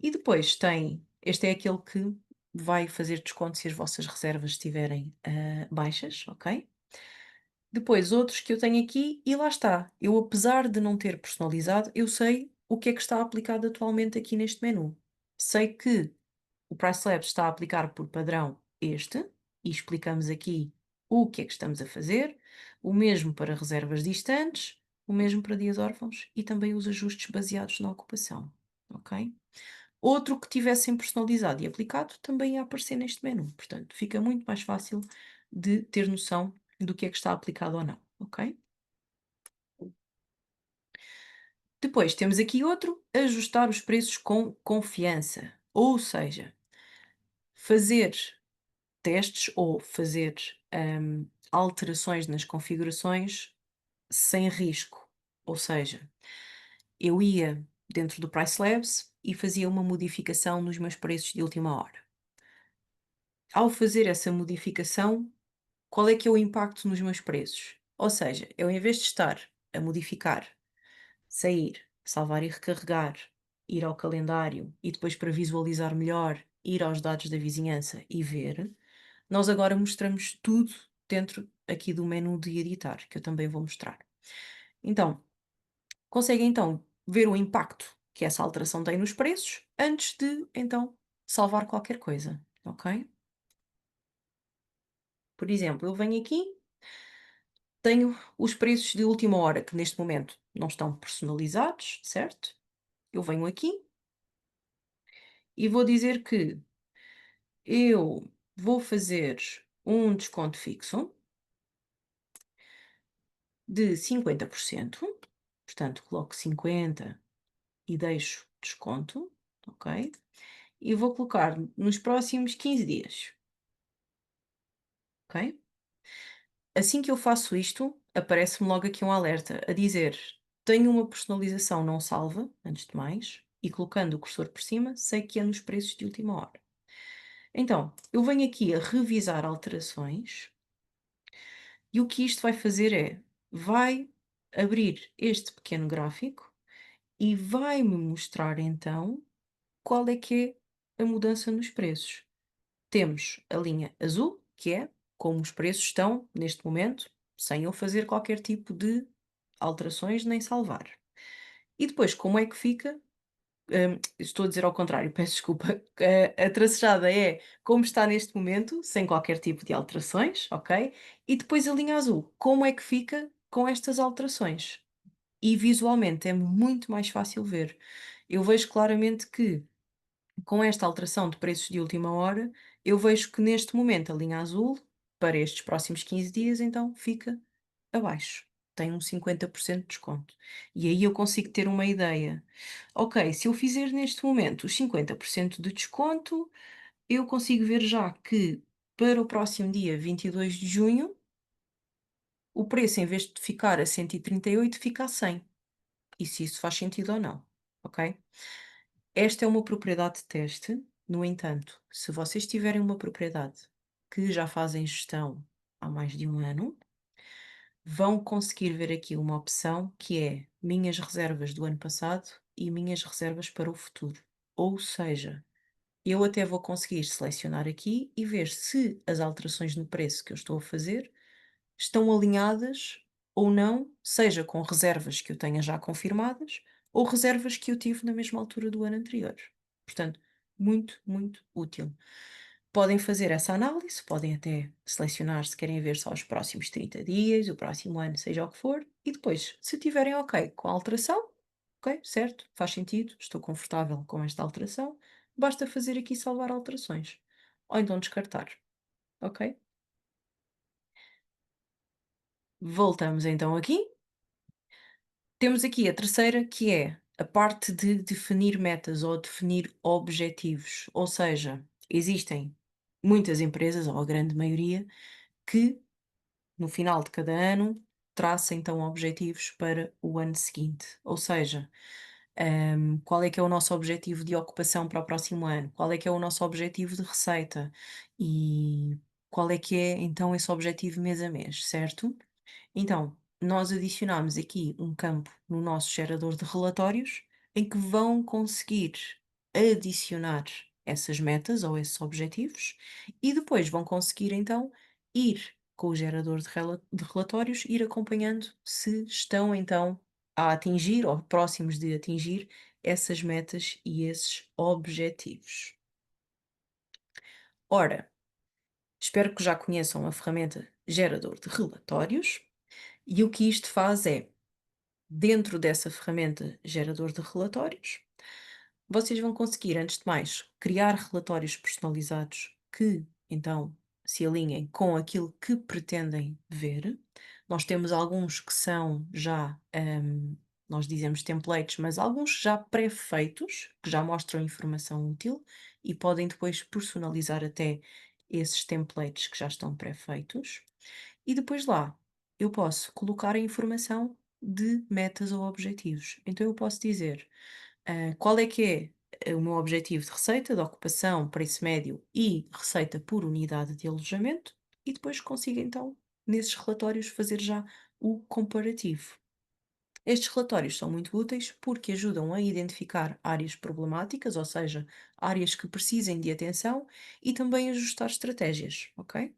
E depois tem, este é aquele que vai fazer desconto se as vossas reservas estiverem baixas, ok? Depois, outros que eu tenho aqui, e lá está. Eu, apesar de não ter personalizado, eu sei o que é que está aplicado atualmente aqui neste menu. Sei que o Price Labs está a aplicar por padrão este, e explicamos aqui o que é que estamos a fazer. O mesmo para reservas distantes, o mesmo para dias órfãos e também os ajustes baseados na ocupação. Ok? Outro que tivessem personalizado e aplicado também ia aparecer neste menu. Portanto, fica muito mais fácil de ter noção do que é que está aplicado ou não, ok? Depois temos aqui outro, ajustar os preços com confiança. Ou seja, fazer testes ou fazer alterações nas configurações sem risco. Ou seja, eu ia dentro do Price Labs e fazia uma modificação nos meus preços de última hora. Ao fazer essa modificação, qual é que é o impacto nos meus preços? Ou seja, eu em vez de estar a modificar, sair, salvar e recarregar, ir ao calendário e depois para visualizar melhor, ir aos dados da vizinhança e ver, nós agora mostramos tudo dentro aqui do menu de editar, que eu também vou mostrar. Então, conseguem então ver o impacto que essa alteração tem nos preços antes de então salvar qualquer coisa, ok? Por exemplo, eu venho aqui, tenho os preços de última hora, que neste momento não estão personalizados, certo? Eu venho aqui e vou dizer que eu vou fazer um desconto fixo de 50%, portanto, coloco 50 e deixo desconto, ok? E vou colocar nos próximos 15 dias, ok? Assim que eu faço isto, aparece-me logo aqui um alerta a dizer: tenho uma personalização não salva, antes de mais, e colocando o cursor por cima, sei que é nos preços de última hora. Então, eu venho aqui a revisar alterações e o que isto vai fazer é, vai abrir este pequeno gráfico e vai-me mostrar então qual é que é a mudança nos preços. Temos a linha azul, que é como os preços estão neste momento, sem eu fazer qualquer tipo de alterações nem salvar. E depois, como é que fica? Estou a dizer ao contrário, peço desculpa. A tracejada é como está neste momento, sem qualquer tipo de alterações, ok? E depois a linha azul, como é que fica com estas alterações? E visualmente é muito mais fácil ver. Eu vejo claramente que com esta alteração de preços de última hora, eu vejo que neste momento a linha azul, para estes próximos 15 dias, então fica abaixo. Tem um 50% de desconto. E aí eu consigo ter uma ideia. Ok, se eu fizer neste momento os 50% de desconto, eu consigo ver já que para o próximo dia 22 de junho, o preço, em vez de ficar a 138, fica a 100. E se isso faz sentido ou não. Ok? Esta é uma propriedade de teste, no entanto, se vocês tiverem uma propriedade que já fazem gestão há mais de um ano, vão conseguir ver aqui uma opção que é minhas reservas do ano passado e minhas reservas para o futuro. Ou seja, eu até vou conseguir selecionar aqui e ver se as alterações no preço que eu estou a fazer estão alinhadas ou não, seja com reservas que eu tenha já confirmadas ou reservas que eu tive na mesma altura do ano anterior. Portanto, muito, muito útil. Podem fazer essa análise, podem até selecionar se querem ver só os próximos 30 dias, o próximo ano, seja o que for, e depois, se tiverem ok com a alteração, ok, certo, faz sentido, estou confortável com esta alteração, basta fazer aqui salvar alterações. Ou então descartar, ok? Voltamos então aqui. Temos aqui a terceira, que é a parte de definir metas ou definir objetivos. Ou seja, existem muitas empresas, ou a grande maioria, que no final de cada ano traça então objetivos para o ano seguinte. Ou seja, qual é que é o nosso objetivo de ocupação para o próximo ano? Qual é que é o nosso objetivo de receita? E qual é que é então esse objetivo mês a mês, certo? Então, nós adicionamos aqui um campo no nosso gerador de relatórios em que vão conseguir adicionar essas metas ou esses objetivos e depois vão conseguir então ir com o gerador de relatórios, ir acompanhando se estão então a atingir ou próximos de atingir essas metas e esses objetivos. Ora, espero que já conheçam a ferramenta gerador de relatórios e o que isto faz é dentro dessa ferramenta gerador de relatórios, vocês vão conseguir, antes de mais, criar relatórios personalizados que, então, se alinhem com aquilo que pretendem ver. Nós temos alguns que são já, nós dizemos templates, mas alguns já pré-feitos, que já mostram informação útil e podem depois personalizar até esses templates que já estão pré-feitos. E depois lá, eu posso colocar a informação de metas ou objetivos. Então eu posso dizer, qual é que é o meu objetivo de receita, de ocupação, preço médio e receita por unidade de alojamento, e depois consigo então, nesses relatórios, fazer já o comparativo. Estes relatórios são muito úteis porque ajudam a identificar áreas problemáticas, ou seja, áreas que precisem de atenção e também ajustar estratégias, ok?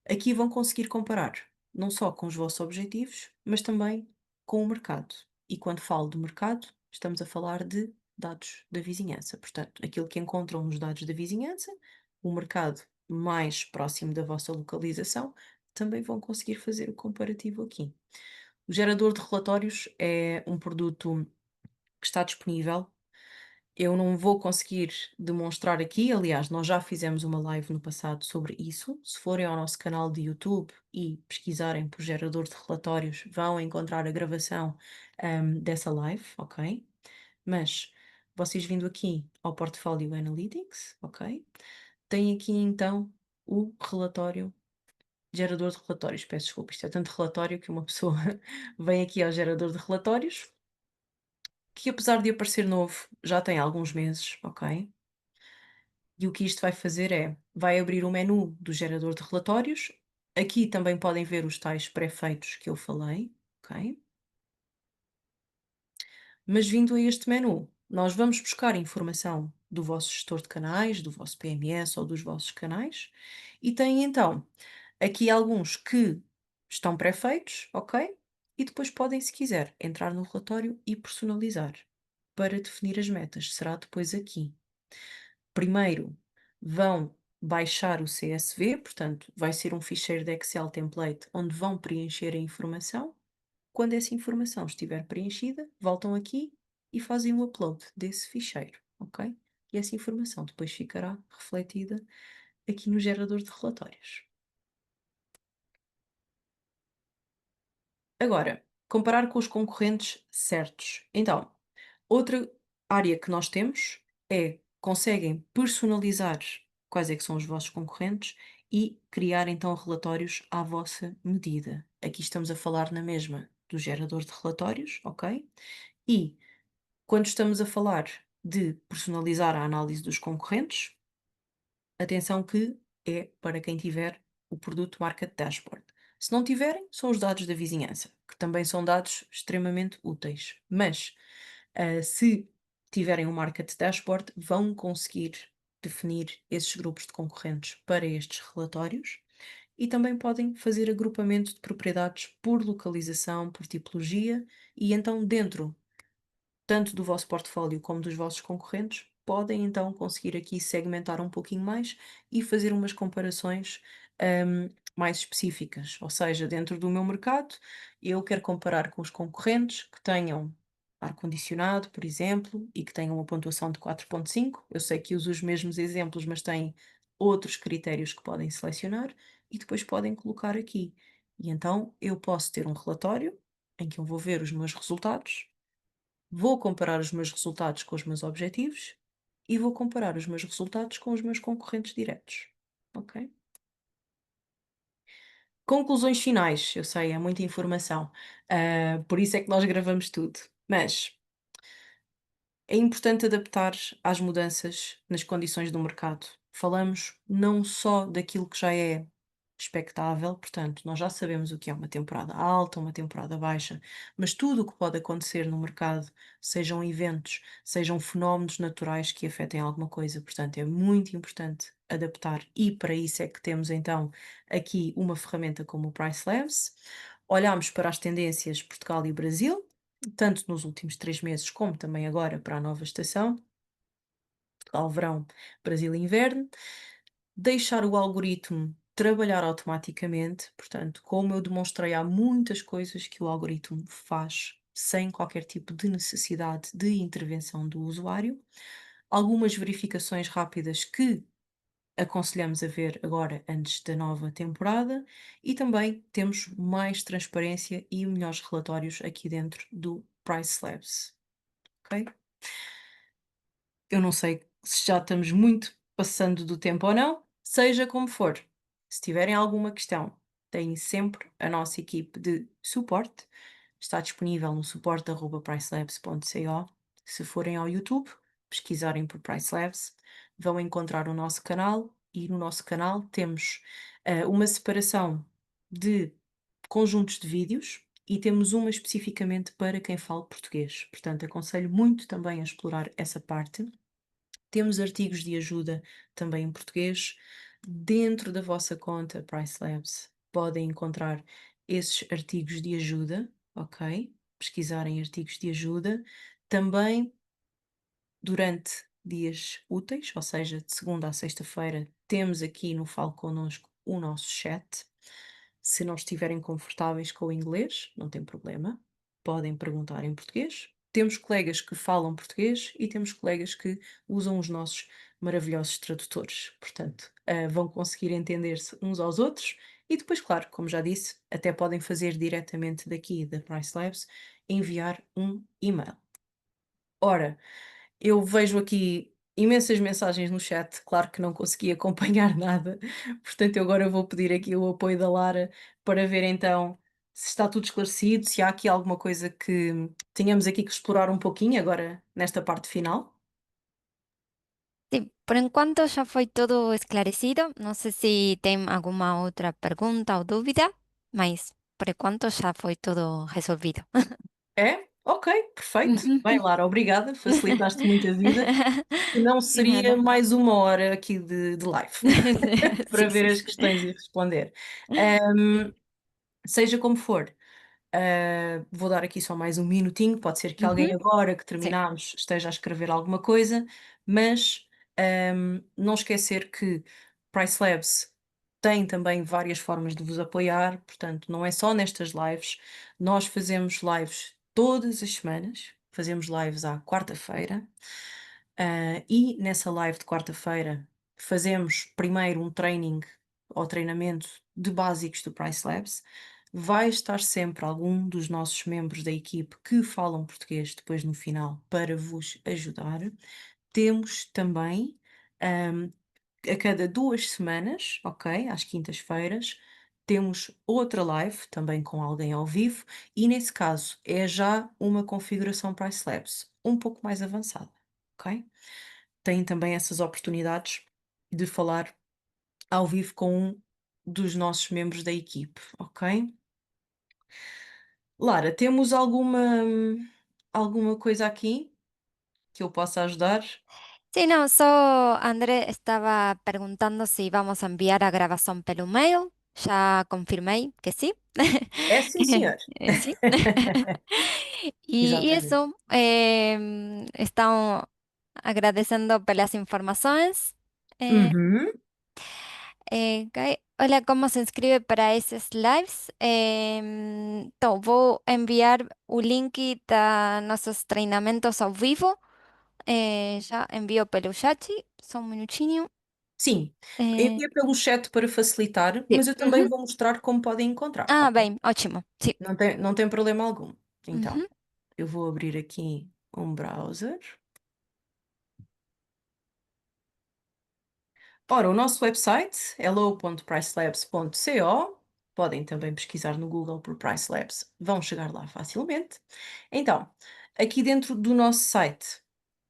Aqui vão conseguir comparar não só com os vossos objetivos, mas também com o mercado. E quando falo do mercado, estamos a falar de dados da vizinhança. Portanto, aquilo que encontram nos dados da vizinhança, o mercado mais próximo da vossa localização, também vão conseguir fazer o comparativo aqui. O gerador de relatórios é um produto que está disponível. Eu não vou conseguir demonstrar aqui, aliás, nós já fizemos uma live no passado sobre isso. Se forem ao nosso canal de YouTube e pesquisarem por gerador de relatórios, vão encontrar a gravação, dessa live, ok? Mas vocês vindo aqui ao Portfolio Analytics, ok? Têm aqui então o relatório, gerador de relatórios. Peço desculpa, isto é tanto relatório que uma pessoa vem aqui ao gerador de relatórios, que apesar de aparecer novo, já tem alguns meses, ok? E o que isto vai fazer é, vai abrir o menu do gerador de relatórios. Aqui também podem ver os tais pré-feitos que eu falei, ok? Mas vindo a este menu, nós vamos buscar informação do vosso gestor de canais, do vosso PMS ou dos vossos canais, e tem então aqui alguns que estão pré-feitos, ok? E depois podem, se quiser, entrar no relatório e personalizar para definir as metas. Será depois aqui. Primeiro vão baixar o CSV, portanto, vai ser um ficheiro de Excel template onde vão preencher a informação. Quando essa informação estiver preenchida, voltam aqui e fazem o upload desse ficheiro, ok? E essa informação depois ficará refletida aqui no gerador de relatórios. Agora, comparar com os concorrentes certos. Então, outra área que nós temos é conseguem personalizar quais é que são os vossos concorrentes e criar então relatórios à vossa medida. Aqui estamos a falar na mesma do gerador de relatórios, ok? E quando estamos a falar de personalizar a análise dos concorrentes, atenção que é para quem tiver o produto Market Dashboard. Se não tiverem, são os dados da vizinhança, que também são dados extremamente úteis. Mas se tiverem um Market Dashboard, vão conseguir definir esses grupos de concorrentes para estes relatórios e também podem fazer agrupamento de propriedades por localização, por tipologia, e então dentro tanto do vosso portfólio como dos vossos concorrentes, podem então conseguir aqui segmentar um pouquinho mais e fazer umas comparações, mais específicas. Ou seja, dentro do meu mercado, eu quero comparar com os concorrentes que tenham ar-condicionado, por exemplo, e que tenham uma pontuação de 4,5. Eu sei que uso os mesmos exemplos, mas têm outros critérios que podem selecionar e depois podem colocar aqui. E então eu posso ter um relatório em que eu vou ver os meus resultados, vou comparar os meus resultados com os meus objetivos e vou comparar os meus resultados com os meus concorrentes diretos. Ok? Conclusões finais, eu sei, é muita informação, por isso é que nós gravamos tudo. Mas é importante adaptar às mudanças nas condições do mercado. Falamos não só daquilo que já é expectável, portanto, nós já sabemos o que é uma temporada alta, uma temporada baixa, mas tudo o que pode acontecer no mercado, sejam eventos, sejam fenómenos naturais que afetem alguma coisa, portanto, é muito importante adaptar e para isso é que temos então aqui uma ferramenta como o Price Labs. Olhamos para as tendências Portugal e Brasil, tanto nos últimos 3 meses como também agora para a nova estação, Portugal verão, Brasil inverno, deixar o algoritmo trabalhar automaticamente, portanto, como eu demonstrei, há muitas coisas que o algoritmo faz sem qualquer tipo de necessidade de intervenção do usuário, algumas verificações rápidas que aconselhamos a ver agora antes da nova temporada e também temos mais transparência e melhores relatórios aqui dentro do Price Labs, ok? Eu não sei se já estamos muito passando do tempo ou não, seja como for. Se tiverem alguma questão, têm sempre a nossa equipe de suporte. Está disponível no suporte@pricelabs.co. Se forem ao YouTube, pesquisarem por Price Labs, vão encontrar o nosso canal e no nosso canal temos uma separação de conjuntos de vídeos e temos uma especificamente para quem fala português. Portanto, aconselho muito também a explorar essa parte. Temos artigos de ajuda também em português. Dentro da vossa conta Price Labs podem encontrar esses artigos de ajuda, ok? Pesquisarem artigos de ajuda. Também durante dias úteis, ou seja, de segunda a sexta-feira, temos aqui no Fale Connosco o nosso chat. Se não estiverem confortáveis com o inglês, não tem problema, podem perguntar em português. Temos colegas que falam português e temos colegas que usam os nossos maravilhosos tradutores. Portanto, vão conseguir entender-se uns aos outros e depois, claro, como já disse, até podem fazer diretamente daqui da Price Labs, enviar um e-mail. Ora, eu vejo aqui imensas mensagens no chat, claro que não consegui acompanhar nada, portanto eu agora vou pedir aqui o apoio da Lara para ver então se está tudo esclarecido, se há aqui alguma coisa que tenhamos aqui que explorar um pouquinho agora nesta parte final. Sí, por enquanto ya fue todo esclarecido. No sé si tem alguna otra pregunta o dúvida, mas por enquanto ya fue todo resolvido. É? Ok, perfeito. Bem, Lara, obrigada, facilitaste muito a vida. Não De seria nada. mais uma hora aqui de live para Sí, ver sí, as sí. questões e responder. Ahm, Seja como for, vou dar aqui só mais um minutinho, pode ser que Ujú, alguém agora que sí. terminamos esteja a escrever alguma coisa, mas não esquecer que Price Labs tem também várias formas de vos apoiar, portanto, não é só nestas lives, nós fazemos lives todas as semanas, fazemos lives à quarta-feira, e nessa live de quarta-feira fazemos primeiro um training ou treinamento de básicos do Price Labs. Vai estar sempre algum dos nossos membros da equipe que falam português depois no final para vos ajudar. Temos também, hum, a cada 2 semanas, ok, às quintas-feiras, temos outra live também com alguém ao vivo e nesse caso é já uma configuração Price Labs um pouco mais avançada, ok? Têm também essas oportunidades de falar ao vivo com um dos nossos membros da equipe, ok? Lara, temos alguma coisa aqui que eu possa ajudar? Sí, no, so André estaba preguntando si vamos a enviar a grabación pelo mail. Ya confirmé que sí. É sim, senhor. Sí. Y Exatamente. eso, estamos agradeciendo por las informaciones. Eh, Uhum. ok. Hola, ¿cómo se inscribe para esos lives? Voy a enviar un link de nuestros entrenamientos ao vivo. Já envío pelo chat, só um minutinho. Sim, Eh, envia pelo chat para facilitar, sí. mas eu também Ujú. vou mostrar como podem encontrar, Ah, ok? bem, ótimo. Sim. Não tem problema algum. Então, Ujú. eu vou abrir aqui um browser. Ora, o nosso website, hello.pricelabs.co, podem também pesquisar no Google por Price Labs, vão chegar lá facilmente. Então, aqui dentro do nosso site,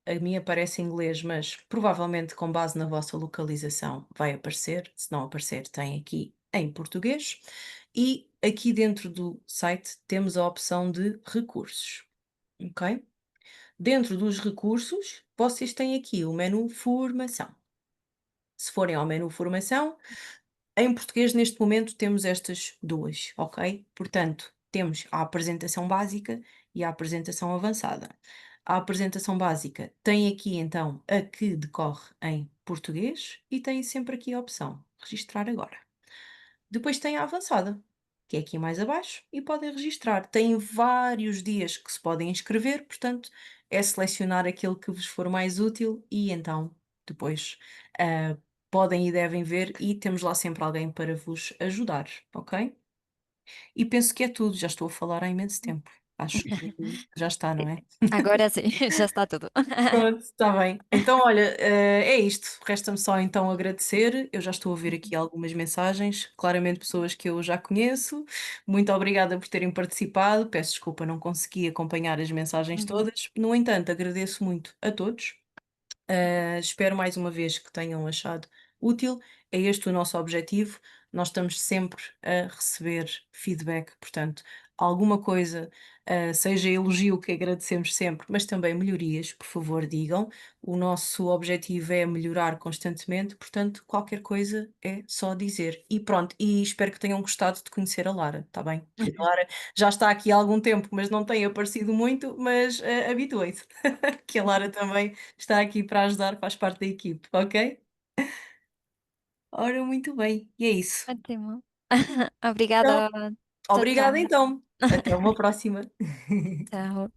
a mim aparece em inglês, mas provavelmente com base na vossa localização vai aparecer. Se não aparecer, tem aqui em português. E aqui dentro do site temos a opção de recursos, ok? Dentro dos recursos, vocês têm aqui o menu Formação. Se forem ao menu Formação, em português, neste momento, temos estas duas, ok? Portanto, temos a apresentação básica e a apresentação avançada. A apresentação básica tem aqui então a que decorre em português e tem sempre aqui a opção registrar agora. Depois tem a avançada, que é aqui mais abaixo, e podem registrar. Tem vários dias que se podem inscrever, portanto, é selecionar aquele que vos for mais útil e então depois ah, podem e devem ver e temos lá sempre alguém para vos ajudar, ok? E penso que é tudo, já estou a falar há imenso tempo. Acho que já está, não Sí. é? Agora sí, ya está todo. Pronto, está bem. Então, olha, é isto. Resta-me só então agradecer. Eu já estou a ver aqui algumas mensagens, claramente pessoas que eu já conheço. Muito obrigada por terem participado. Peço desculpa, não consegui acompanhar as mensagens Ujú. todas. No entanto, agradeço muito a todos. Espero mais uma vez que tenham achado útil. É este o nosso objetivo. Nós estamos sempre a receber feedback, portanto, alguma coisa, seja elogio, que agradecemos sempre, mas também melhorias, por favor, digam. O nosso objetivo é melhorar constantemente, portanto, qualquer coisa é só dizer. E pronto, e espero que tenham gostado de conhecer a Lara, está bem? Que a Lara já está aqui há algum tempo, mas não tem aparecido muito, mas habituem-se, que a Lara também está aqui para ajudar, faz parte da equipe, ok? Ora, muito bem, e é isso. Ótimo. Então, Obrigada. Chao, obrigada chao. então. Até uma próxima. Chao.